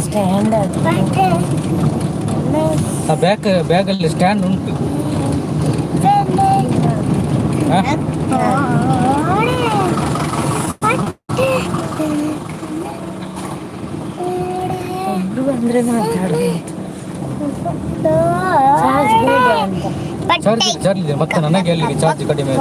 Stand ಬ್ಯಾಗಲ್ಲಿ stand ಉಂಟು. ಒಬ್ರು ಬಂದ್ರೆ ಮಾತಾಡ್ಬೇಕು. ಚಾರ್ಜ್ ಇದೆ ಮತ್ತೆ ನನಗೆ ಅಲ್ಲಿಗೆ ಚಾರ್ಜ್ ಕಡಿಮೆ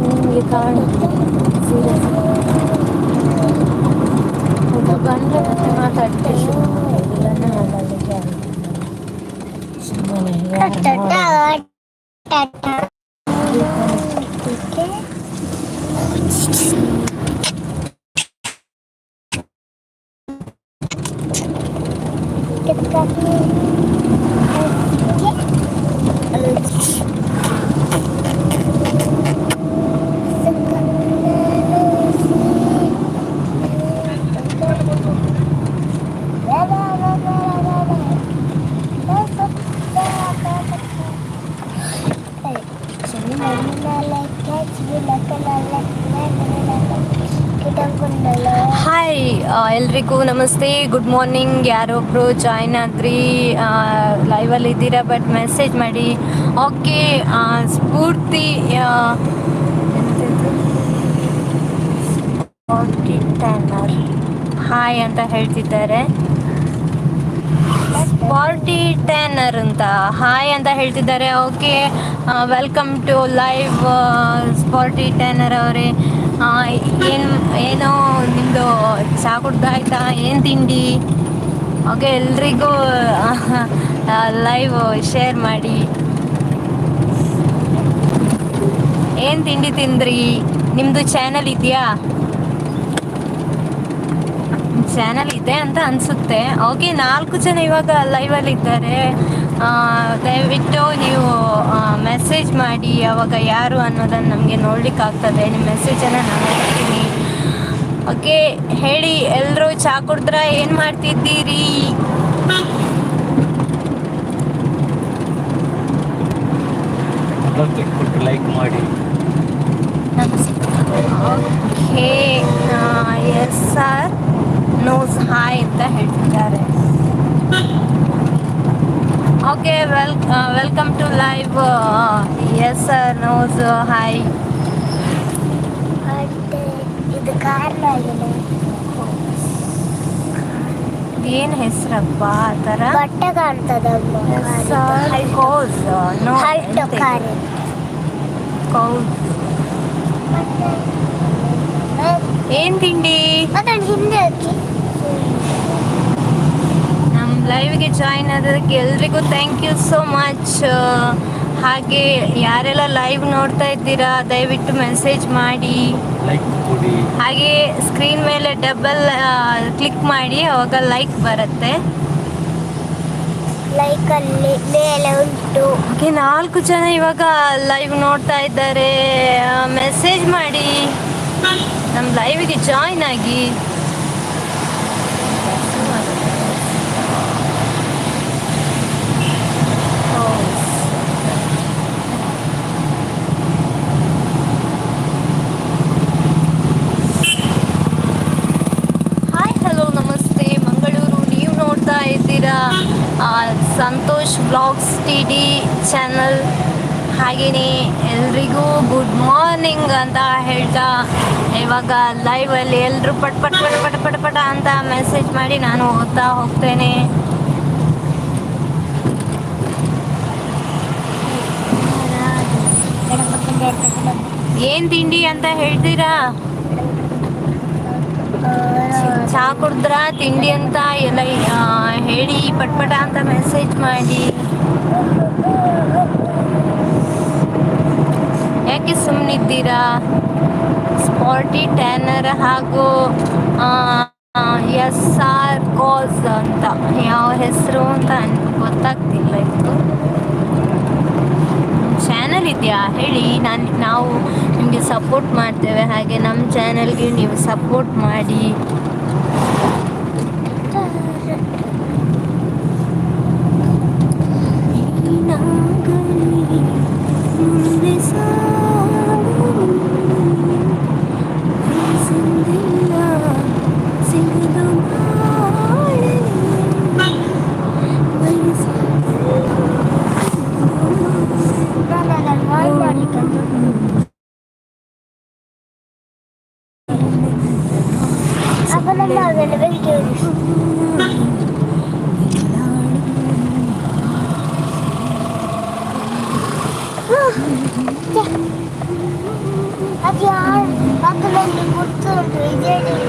ನಿಮಗೆ ಕಾಣುತ್ತೆ. ಸೀರಿಯಸ್ ಒಬ್ಬ ಬಂದರೆ ಮತ್ತೆ ಮಾತಾಡ್ತೆ ಸುಮ್ಮನೆ ಹಾಯ್ ಎಲ್ರಿಗೂ ನಮಸ್ತೆ, ಗುಡ್ ಮಾರ್ನಿಂಗ್. ಯಾರೊಬ್ಬರು ಜಾಯ್ನ್ ಆದ್ರಿ, ಲೈವಲ್ಲಿ ಇದ್ದೀರಾ ಬಟ್ ಮೆಸೇಜ್ ಮಾಡಿ. ಓಕೆ, ಸ್ಫೂರ್ತಿ ಹಾಯ್ ಅಂತ ಹೇಳ್ತಿದ್ದಾರೆ. ಸ್ಪಾರ್ಟಿ ಟ್ಯಾನರ್ ಅಂತ ಹಾಯ್ ಅಂತ ಹೇಳ್ತಿದ್ದಾರೆ. ಓಕೆ, ವೆಲ್ಕಮ್ ಟು ಲೈವ್ ಸ್ಪಾರ್ಟಿ ಟ್ಯಾನರ್ ಅವರೇ. ಏನೋ ನಿಮ್ಮದು ಚಹಾ ಕುಡ್ದಾಯ್ತಾ? ಏನು ತಿಂಡಿ? ಓಕೆ, ಎಲ್ರಿಗೂ ಲೈವ್ ಶೇರ್ ಮಾಡಿ. ಏನು ತಿಂಡಿ ತಿಂದ್ರಿ? ನಿಮ್ಮದು ಚಾನಲ್ ಇದೆಯಾ? ಚಾನಲ್ ಇದೆ ಅಂತ ಅನಿಸುತ್ತೆ. ಓಕೆ, 4 ಜನ ಇವಾಗ ಲೈವಲ್ಲಿ ಇದ್ದಾರೆ. ದಯವಿಟ್ಟು ನೀವು ಮೆಸೇಜ್ ಮಾಡಿ, ಅವಾಗ ಯಾರು ಅನ್ನೋದನ್ನು ನಮಗೆ ನೋಡ್ಲಿಕ್ಕಾಗ್ತದೆ. ನಿಮ್ಮ ಮೆಸೇಜನ್ನು ನಾನು ಹೇಳ್ತೀನಿ. ಓಕೆ, ಹೇಳಿ ಎಲ್ಲರೂ, ಚಹಾ ಕುಡಿದ್ರಾ? ಏನು ಮಾಡ್ತಿದ್ದೀರಿ? ಲೈಕ್ ಮಾಡಿ. ಓಕೆ, ಎಸ್ ಸರ್ ನೋಸ್ ಹಾಯ್ ಅಂತ ಹೇಳ್ತಿದ್ದಾರೆ. Okay, welcome to live. ಎಸ್ ಸರ್ ನೋಸ್ ಹಾಯ್. ಏನು ಹೆಸರಪ್ಪ ಆ ಥರ ಬಟ್ಟೆ ಕಾಣ್ತದೆ. ಕೌಸ್ ನೋ ಕೌಸ್. ಏನು ತಿಂಡಿ? ಹಿಂದೆ ನಮ್ಮ ಲೈವ್ಗೆ ಜಾಯಿನ್ ಆದದಕ್ಕೆ ಎಲ್ರಿಗೂ ಥ್ಯಾಂಕ್ ಯು ಸೋ ಮಚ್. ಹಾಗೆ ಯಾರೆಲ್ಲ ಲೈವ್ ನೋಡ್ತಾ ಇದ್ದೀರಾ ದಯವಿಟ್ಟು ಮೆಸೇಜ್ ಮಾಡಿ, ಹಾಗೆ ಸ್ಕ್ರೀನ್ ಮೇಲೆ ಡಬಲ್ ಕ್ಲಿಕ್ ಮಾಡಿ, ಅವಾಗ ಲೈಕ್ ಬರುತ್ತೆ. ಲೈಕ್ ಅಲ್ಲಿ ಮೇಲೆ ಉಂಟು. ಓಕೆ, 4 ಜನ ಇವಾಗ ಲೈವ್ ನೋಡ್ತಾ ಇದ್ದಾರೆ. ಮೆಸೇಜ್ ಮಾಡಿ, ನಮ್ಮ ಲೈವ್ಗೆ ಜಾಯಿನ್ ಆಗಿ. Santosh blogs T channel. ಹಾಗೆಯೇ ಎಲ್ರಿಗೂ ಗುಡ್ ಮಾರ್ನಿಂಗ್ ಅಂತ ಹೇಳ್ತಾ ಇವಾಗ ಲೈವಲ್ಲಿ ಎಲ್ಲರೂ ಪಟ್ ಪಟ್ ಪಟ್ ಪಟ್ ಪಟ್ ಪಟ ಅಂತ ಮೆಸೇಜ್ ಮಾಡಿ ನಾನು ಓದ್ತಾ ಹೋಗ್ತೇನೆ. ಏನ್ ತಿಂಡಿ ಅಂತ ಹೇಳ್ತೀರಾ? ಚಾ ಕುಡಿದ್ರ ತಿಂಡಿ ಅಂತ ಎಲ್ಲ ಹೇಳಿ ಪಟ್ಪಟ ಅಂತ ಮೆಸೇಜ್ ಮಾಡಿ. ಯಾಕೆ ಸುಮ್ಮನಿದ್ದೀರಾ? ಸ್ಪಾಟಿ ಟ್ಯಾನರ್ ಹಾಗೂ SR ಕಾಸ್ ಅಂತ ಯಾವ ಹೆಸರು ಅಂತ ಗೊತ್ತಾಗ್ತಿಲ್ಲ. ಇದು ಚಾನಲ್ ಇದೆಯಾ ಹೇಳಿ, ನಾವು ನಿಮಗೆ ಸಪೋರ್ಟ್ ಮಾಡ್ತೇವೆ. ಹಾಗೆ ನಮ್ಮ ಚಾನಲ್ಗೆ ನೀವು ಸಪೋರ್ಟ್ ಮಾಡಿ.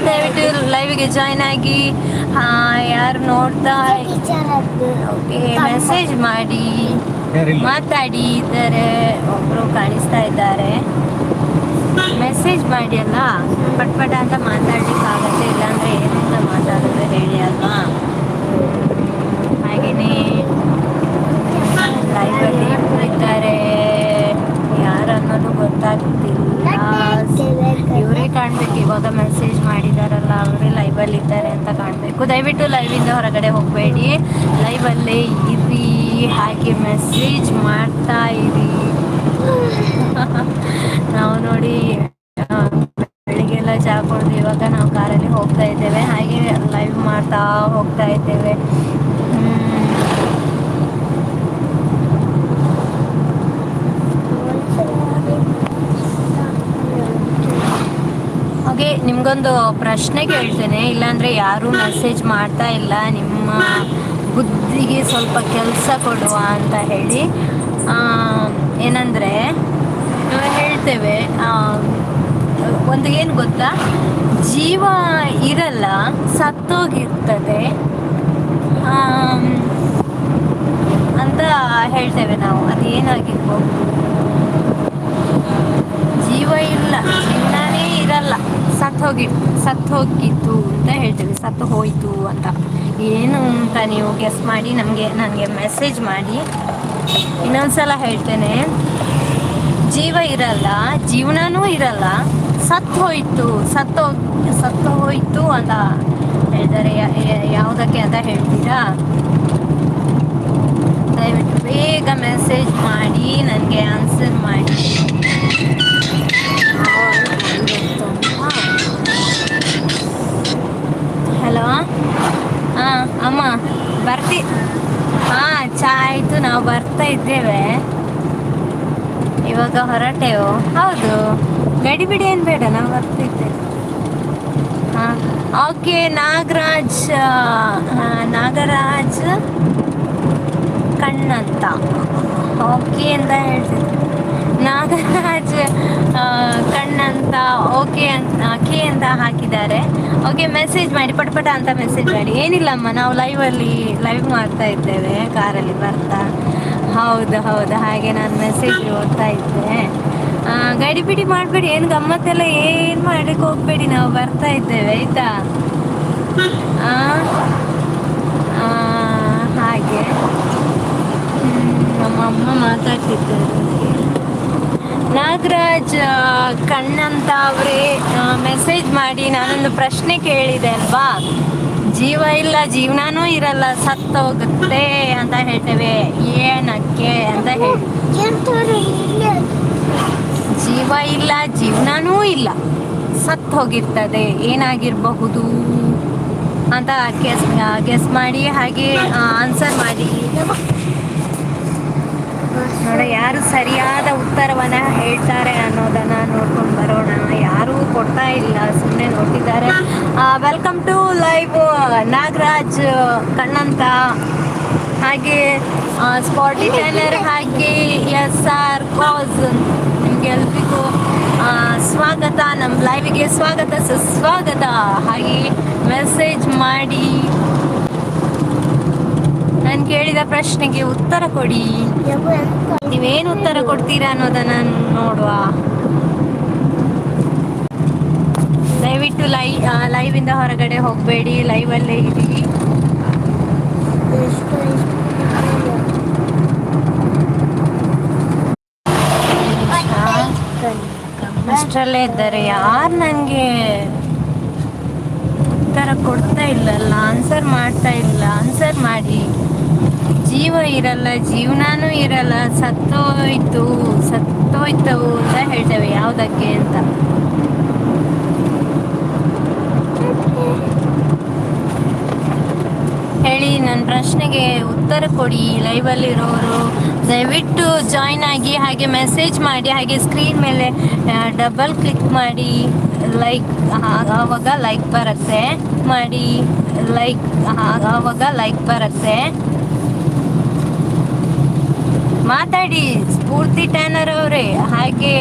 ದಯವಿಟ್ಟು ಲೈವ್ಗೆ ಜಾಯ್ನ್ ಆಗಿ. ಯಾರು ನೋಡ್ತಾ ಓಕೆ ಮೆಸೇಜ್ ಮಾಡಿ, ಮಾತಾಡಿ. ಇದ್ದಾರೆ ಒಬ್ರು ಕಾಣಿಸ್ತಾ ಇದ್ದಾರೆ, ಮೆಸೇಜ್ ಮಾಡಿ ಅಲ್ಲ, ಪಟ್ಪಟ ಅಂತ ಮಾತಾಡ್ಲಿಕ್ಕಾಗತ್ತೆ. ಇಲ್ಲಾಂದ್ರೆ ಏನಂತ ಮಾತಾಡೋದು ಹೇಳಿ ಅಲ್ವಾ? ಹಾಗೆಯೇ ಲೈವಲ್ಲಿ ಇದ್ದಾರೆ, ಯಾರು ಅನ್ನೋದು ಗೊತ್ತಾಗ್ತಿಲ್ಲ. ಇವರೇ ಕಾಣ್ಬೇಕು, ಇವಾಗ ಮೆಸೇಜ್ ಮಾಡಿದಾರಲ್ಲ ಅವರೇ ಲೈವಲ್ಲಿ ಇದ್ದಾರೆ ಅಂತ ಕಾಣಬೇಕು. ದಯವಿಟ್ಟು ಲೈವಿಂದ ಹೊರಗಡೆ ಹೋಗಬೇಡಿ, ಲೈವಲ್ಲೇ ಇರಿ. ಹಾಗೆ ಮೆಸೇಜ್ ಮಾಡ್ತಾ ಇರಿ. ನಾವು ನೋಡಿ ಬೆಳಿಗ್ಗೆಲ್ಲ ಚಾ ಕುಡಿದು ಇವಾಗ ನಾವು ಕಾರಲ್ಲಿ ಹೋಗ್ತಾ ಇದ್ದೇವೆ. ಹಾಗೆ ಲೈವ್ ಮಾಡ್ತಾ ಹೋಗ್ತಾ ಇದ್ದೇವೆ. ಹಾಗೆ ನಿಮ್ಗೊಂದು ಪ್ರಶ್ನೆ ಕೇಳ್ತೇನೆ, ಇಲ್ಲಾಂದ್ರೆ ಯಾರೂ ಮೆಸೇಜ್ ಮಾಡ್ತಾ ಇಲ್ಲ. ನಿಮ್ಮ ಬುದ್ಧಿಗೆ ಸ್ವಲ್ಪ ಕೆಲಸ ಕೊಡುವ ಅಂತ ಹೇಳಿ. ಏನಂದರೆ ನಾವು ಹೇಳ್ತೇವೆ, ಒಂದು ಏನು ಗೊತ್ತಾ, ಜೀವ ಇರಲ್ಲ, ಸತ್ತೋಗಿರ್ತದೆ ಅಂತ ಹೇಳ್ತೇವೆ ನಾವು. ಅದೇನಾಗಿರ್ಬೋದು? ಜೀವ ಇಲ್ಲ, ಜೀವನೇ ಇರಲ್ಲ, ಸತ್ತೋಗಿತ್ತು ಅಂತ ಹೇಳ್ತೇವೆ, ಸತ್ತು ಹೋಯಿತು ಅಂತ. ಏನು ಅಂತ ನೀವು ಗೆಸ್ ಮಾಡಿ ನನಗೆ ಮೆಸೇಜ್ ಮಾಡಿ. ಇನ್ನೊಂದ್ಸಲ ಹೇಳ್ತೇನೆ, ಜೀವ ಇರಲ್ಲ, ಜೀವನನೂ ಇರಲ್ಲ, ಸತ್ತು ಹೋಯಿತು ಅಂತ ಹೇಳ್ತಾರೆ. ಯಾವುದಕ್ಕೆ ಅಂತ ಹೇಳ್ತೀರಾ? ದಯವಿಟ್ಟು ಬೇಗ ಮೆಸೇಜ್ ಮಾಡಿ, ನನಗೆ ಆನ್ಸರ್ ಮಾಡಿ. ಹಲೋ, ಹಾಂ ಅಮ್ಮ ಚಾ ಆಯಿತು, ನಾವು ಬರ್ತಾ ಇದ್ದೇವೆ, ಇವಾಗ ಹೊರಟೆವು. ಹೌದು, ಗಡಿಬಿಡಿ ಏನು ಬೇಡ, ನಾವು ಬರ್ತಿದ್ದೇವೆ. ಹಾಂ ಓಕೆ. ನಾಗರಾಜ್ ಕಣ್ಣಂತ ಓಕೆ ಅಂತ ಹೇಳ್ತಿದ್ದೆ. ನಾಗರಾಜ್ ಕಣ್ಣಂತ ಓಕೆ ಅಂತ ಕೆ ಅಂತ ಹಾಕಿದ್ದಾರೆ. ಓಕೆ, ಮೆಸೇಜ್ ಮಾಡಿ, ಪಟ್ಪಟ ಅಂತ ಮೆಸೇಜ್ ಮಾಡಿ. ಏನಿಲ್ಲಮ್ಮ, ನಾವು ಲೈವ್ ಮಾಡ್ತಾ ಇದ್ದೇವೆ ಕಾರಲ್ಲಿ ಬರ್ತಾ. ಹೌದು, ಹಾಗೆ ನಾನು ಮೆಸೇಜ್ ಓದ್ತಾ ಇದ್ದೆ. ಗಡಿಬಿಡಿ ಮಾಡಬೇಡಿ, ಏನು ಗಮ್ಮತ್ತೆಲ್ಲ ಏನು ಮಾಡಲಿಕ್ಕೆ ಹೋಗಬೇಡಿ, ನಾವು ಬರ್ತಾ ಇದ್ದೇವೆ ಆಯಿತಾ? ಹಾಗೆ ನಮ್ಮ ಅಮ್ಮ ಮಾತಾಡ್ತಿದ್ದಾರೆ. ನಾಗರಾಜ್ ಕಣ್ಣಂತ ಅವರೇ ಮೆಸೇಜ್ ಮಾಡಿ. ನಾನೊಂದು ಪ್ರಶ್ನೆ ಕೇಳಿದೆ ಅಲ್ವಾ, ಜೀವ ಇಲ್ಲ, ಜೀವನನೂ ಇರಲ್ಲ, ಸತ್ತೋಗುತ್ತೆ ಅಂತ ಹೇಳ್ತೇವೆ, ಏನಕ್ಕೆ ಅಂತ ಹೇಳಿ. ಜೀವ ಇಲ್ಲ, ಜೀವನನೂ ಇಲ್ಲ, ಸತ್ತು ಹೋಗಿರ್ತದೆ, ಏನಾಗಿರಬಹುದು? ಅಂತ ಗೆಸ್ ಮಾಡಿ ಹಾಗೆ ಆನ್ಸರ್ ಮಾಡಿ. ನೋಡ ಯಾರು ಸರಿಯಾದ ಉತ್ತರವನ್ನ ಹೇಳ್ತಾರೆ ಅನ್ನೋದನ್ನ ನೋಡ್ಕೊಂಡು ಬರೋಣ. ಯಾರೂ ಕೊಡ್ತಾ ಇಲ್ಲ, ಸುಮ್ಮನೆ ನೋಡ್ತಿದ್ದಾರೆ. ವೆಲ್ಕಮ್ ಟು ಲೈವ್ ನಾಗರಾಜ್ ಕಣ್ಣಂತ, ಹಾಗೆ ಸ್ಪಾಟಿ ಟೈಲರ್, ಹಾಗೆ SR ಕಾಸ್. ನಿಮ್ಗೆಲ್ರಿಗೂ ಸ್ವಾಗತ, ನಮ್ಮ ಲೈವ್ಗೆ ಸ್ವಾಗತ ಸುಸ್ವಾಗತ. ಹಾಗೆ ಮೆಸೇಜ್ ಮಾಡಿ ನಾನು ಕೇಳಿದ ಪ್ರಶ್ನೆಗೆ ಉತ್ತರ ಕೊಡಿ. ನೀವೇನು ಉತ್ತರ ಕೊಡ್ತೀರಾ ಅನ್ನೋದನ್ನ ನೋಡುವ. ದಯವಿಟ್ಟು ಲೈವಿಂದ ಹೊರಗಡೆ ಹೋಗಬೇಡಿ, ಲೈವಲ್ಲೇ ಇರಿ. ಅಷ್ಟರಲ್ಲೇ ಇದ್ದಾರೆ. ಯಾರು ನನಗೆ ಉತ್ತರ ಕೊಡ್ತಾ ಇಲ್ಲಲ್ಲ, ಆನ್ಸರ್ ಮಾಡ್ತಾ ಇಲ್ಲ. ಆನ್ಸರ್ ಮಾಡಿ. ಜೀವ ಇರಲ್ಲ, ಜೀವನಾನೂ ಇರಲ್ಲ, ಸತ್ತೋಯ್ತವು ಅಂತ ಹೇಳ್ತೇವೆ. ಯಾವುದಕ್ಕೆ ಅಂತ ಹೇಳಿ, ನನ್ನ ಪ್ರಶ್ನೆಗೆ ಉತ್ತರ ಕೊಡಿ. ಲೈವಲ್ಲಿರೋರು ದಯವಿಟ್ಟು ಜಾಯ್ನ್ ಆಗಿ, ಹಾಗೆ ಮೆಸೇಜ್ ಮಾಡಿ, ಹಾಗೆ ಸ್ಕ್ರೀನ್ ಮೇಲೆ ಡಬಲ್ ಕ್ಲಿಕ್ ಮಾಡಿ. ಆವಾಗ ಲೈಕ್ ಬರುತ್ತೆ ಮಾಡಿ. ಆವಾಗ ಲೈಕ್ ಬರುತ್ತೆ. ಮಾತಾಡಿ ಸ್ಫೂರ್ತಿ ಟ್ಯಾನರ್ ಅವರೇ, ಹಾಗೆ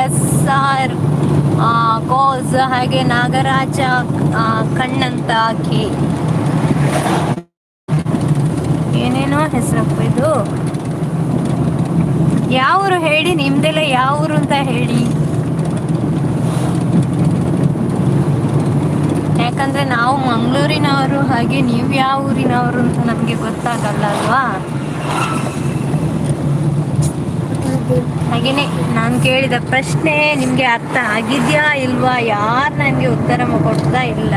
SR ಕೋಸ್, ಹಾಗೆ ನಾಗರಾಜ ಕಣ್ಣಂತ ಕೆ, ಏನೇನೋ ಹೆಸರಪ್ಪ ಇದು. ಯಾವೂರು ಹೇಳಿ, ನಿಮ್ದೆಲ್ಲ ಯಾವೂರು ಅಂತ ಹೇಳಿ. ಯಾಕಂದ್ರೆ ನಾವು ಮಂಗಳೂರಿನವರು, ಹಾಗೆ ನೀವು ಯಾವ ಊರಿನವರು ಅಂತ ನಮಗೆ ಗೊತ್ತಾಗಲ್ಲ ಅಲ್ವಾ. ಹಾಗೇನೆ ನಾನು ಕೇಳಿದ ಪ್ರಶ್ನೆ ನಿಮಗೆ ಅರ್ಥ ಆಗಿದೆಯಾ ಇಲ್ವಾ? ಯಾರು ನನಗೆ ಉತ್ತರ ಕೊಡ್ತಾ ಇಲ್ಲ.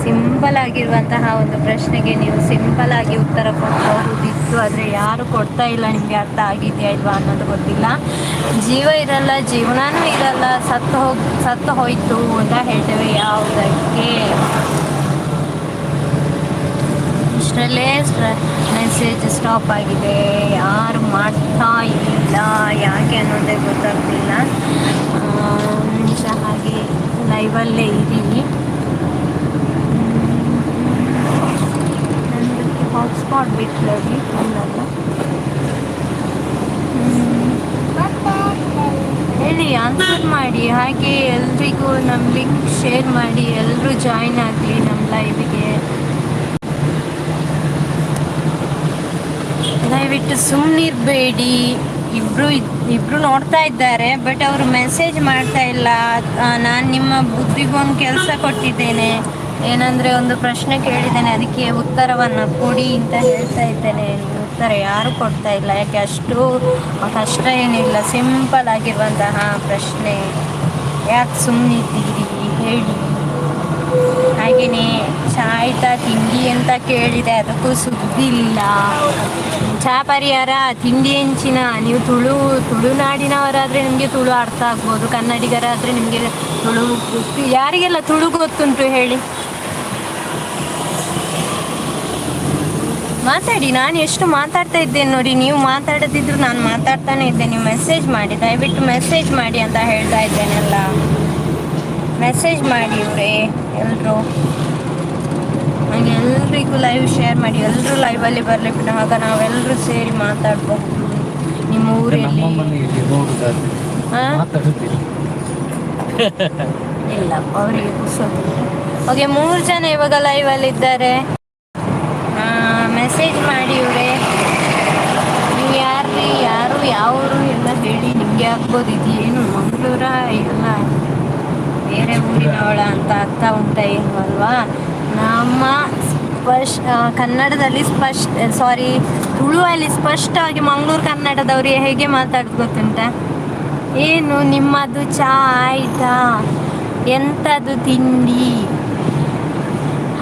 ಸಿಂಪಲ್ ಆಗಿರುವಂತಹ ಒಂದು ಪ್ರಶ್ನೆಗೆ ನೀವು ಸಿಂಪಲ್ ಆಗಿ ಉತ್ತರ ಕೊಡಬಹುದಿತ್ತು, ಆದರೆ ಯಾರು ಕೊಡ್ತಾ ಇಲ್ಲ. ನಿಮಗೆ ಅರ್ಥ ಆಗಿದೆಯಾ ಇಲ್ವಾ ಅನ್ನೋದು ಗೊತ್ತಿಲ್ಲ. ಜೀವ ಇರಲ್ಲ, ಜೀವನಾನೂ ಇರಲ್ಲ, ಸತ್ತು ಹೋಯ್ತು ಅಂತ ಹೇಳ್ತೇವೆ. ಯಾವುದಕ್ಕೆ? ಇಷ್ಟರಲ್ಲೇ ಮೆಸೇಜ್ ಸ್ಟಾಪ್ ಆಗಿದೆ. ಯಾರು ಮಾಡ್ತಾ ಇಲ್ಲ, ಯಾಕೆ ಅನ್ನೋದೇ ಗೊತ್ತಾಗ್ತಿಲ್ಲ. ನಿಮಿಷ ಹಾಗೆ ಲೈವಲ್ಲೇ ಇರಿ. ನನಗೆ ಹಾಟ್ಸ್ಪಾಟ್ ಬಿಟ್ಟಲ್ಲಿ ಫೋನಲ್ಲ. ಹೇಳಿ, ಆನ್ಸರ್ ಮಾಡಿ. ಹಾಗೆ ಎಲ್ರಿಗೂ ನಮ್ಮ ಲಿಂಕ್ ಶೇರ್ ಮಾಡಿ, ಎಲ್ಲರೂ ಜಾಯ್ನ್ ಆಗಲಿ ನಮ್ಮ ಲೈವಿಗೆ. ದಯವಿಟ್ಟು ಸುಮ್ಮನಿರಬೇಡಿ. ಇಬ್ರು ನೋಡ್ತಾ ಇದ್ದಾರೆ, ಬಟ್ ಅವರು ಮೆಸೇಜ್ ಮಾಡ್ತಾ ಇಲ್ಲ. ನಾನು ನಿಮ್ಮ ಬುದ್ಧಿಗೊಂದು ಕೆಲಸ ಕೊಟ್ಟಿದ್ದೇನೆ. ಏನಂದರೆ, ಒಂದು ಪ್ರಶ್ನೆ ಕೇಳಿದ್ದೇನೆ, ಅದಕ್ಕೆ ಉತ್ತರವನ್ನು ಕೊಡಿ ಅಂತ ಹೇಳ್ತಾ ಇದ್ದೇನೆ. ಉತ್ತರ ಯಾರು ಕೊಡ್ತಾ ಇಲ್ಲ. ಯಾಕೆ? ಅಷ್ಟು ಕಷ್ಟ ಏನಿಲ್ಲ, ಸಿಂಪಲ್ ಆಗಿರುವಂತಹ ಪ್ರಶ್ನೆ. ಯಾಕೆ ಸುಮ್ಮನಿದ್ದೀರಿ ಹೇಳಿ. ಹಾಗೆಯೇ ಆಯ್ತಾ ತಿಂಡಿ ಅಂತ ಕೇಳಿದೆ, ಅದಕ್ಕೂ ಸುದ್ದಿ ಇಲ್ಲ. ಚಾ ಪರಿಹಾರ, ತಿಂಡಿ ಹೆಂಚಿನ. ನೀವು ತುಳುನಾಡಿನವರಾದರೆ ನಿಮಗೆ ತುಳು ಅರ್ಥ ಆಗ್ಬೋದು, ಕನ್ನಡಿಗರಾದರೆ ನಿಮಗೆ ತುಳು. ಯಾರಿಗೆಲ್ಲ ತುಳು ಗೊತ್ತುಂಟು ಹೇಳಿ? ಮಾತಾಡಿ. ನಾನು ಎಷ್ಟು ಮಾತಾಡ್ತಾ ಇದ್ದೇನೆ ನೋಡಿ. ನೀವು ಮಾತಾಡದಿದ್ರು ನಾನು ಮಾತಾಡ್ತಾನೆ ಇದ್ದೇನೆ. ನೀವು ಮೆಸೇಜ್ ಮಾಡಿ, ದಯವಿಟ್ಟು ಮೆಸೇಜ್ ಮಾಡಿ ಅಂತ ಹೇಳ್ತಾ ಇದ್ದೇನೆಲ್ಲ. ಮೆಸೇಜ್ ಮಾಡಿ ಇವರೇ ಎಲ್ಲರೂ. ಹಾಗೆ ಎಲ್ರಿಗೂ ಲೈವ್ ಶೇರ್ ಮಾಡಿ. ಎಲ್ಲರೂ ಲೈವಲ್ಲಿ ಬರಲಿ, ಆಗ ನಾವೆಲ್ಲರೂ ಸೇರಿ ಮಾತಾಡಬಹುದು. ನಿಮ್ಮ ಊರಲ್ಲಿ ಇಲ್ಲ, ಅವರಿಗೆ ಕುಸೋದು. ಓಕೆ, 3 ಜನ ಇವಾಗ ಲೈವಲ್ಲಿ ಇದ್ದಾರೆ. ಮೆಸೇಜ್ ಮಾಡಿ ಇವರೇ. ನೀವು ಯಾರು ಯಾವ ಊರು ಎಲ್ಲ ಹೇಳಿ. ನಿಮಗೆ ಆಗ್ಬೋದು ಇದೇನು ಮಂಗಳೂರ ಎಲ್ಲ ಬೇರೆ ಊರಿನವಳ ಅಂತ ಅರ್ಥ ಉಂಟಾ ಏನು ಅಲ್ವಾ? ನಮ್ಮ ಕನ್ನಡದಲ್ಲಿ ತುಳುವಲ್ಲಿ ಸ್ಪಷ್ಟವಾಗಿ ಮಂಗಳೂರು ಕನ್ನಡದವ್ರು ಹೇಗೆ ಮಾತಾಡೋದು ಗೊತ್ತುಂಟ? ಏನು ನಿಮ್ಮದು ಚಾ ಆಯ್ತಾ? ಎಂಥದ್ದು ತಿಂಡಿ?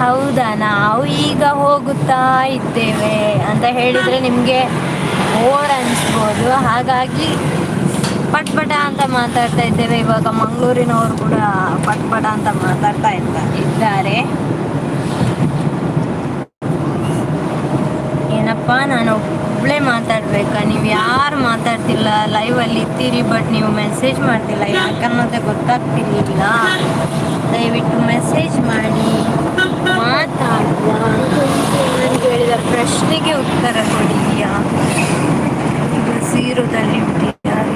ಹೌದಾ, ನಾವು ಈಗ ಹೋಗುತ್ತಾ ಇದ್ದೇವೆ ಅಂತ ಹೇಳಿದರೆ ನಿಮಗೆ ಬೋರ್ ಅನಿಸ್ಬೋದು. ಹಾಗಾಗಿ ಪಟ್ ಪಟ ಅಂತ ಮಾತಾಡ್ತಾ ಇದ್ದೇವೆ. ಇವಾಗ ಮಂಗಳೂರಿನವರು ಕೂಡ ಪಟ್ ಪಟ ಅಂತ ಮಾತಾಡ್ತಾ ಇದ್ದಾರೆ. ಏನಪ್ಪ ನಾನು ಒಬ್ಬಳೇ ಮಾತಾಡ್ಬೇಕಾ? ನೀವು ಯಾರು ಮಾತಾಡ್ತಿಲ್ಲ, ಲೈವಲ್ಲಿ ಇರ್ತೀರಿ ಬಟ್ ನೀವು ಮೆಸೇಜ್ ಮಾಡ್ತಿಲ್ಲ, ಯಾಕನ್ನೋದೇ ಗೊತ್ತಾಗ್ತಿರ್ಲಿಲ್ಲ. ದಯವಿಟ್ಟು ಮೆಸೇಜ್ ಮಾಡಿ, ಮಾತಾಡುವ, ನಾನು ಕೇಳಿದ ಪ್ರಶ್ನೆಗೆ ಉತ್ತರ ಕೊಡಿದೆಯಾ? ಇದು ಸೀರೋದಲ್ಲಿ ಬಿಟ್ಟಿದ್ದಾರೆ,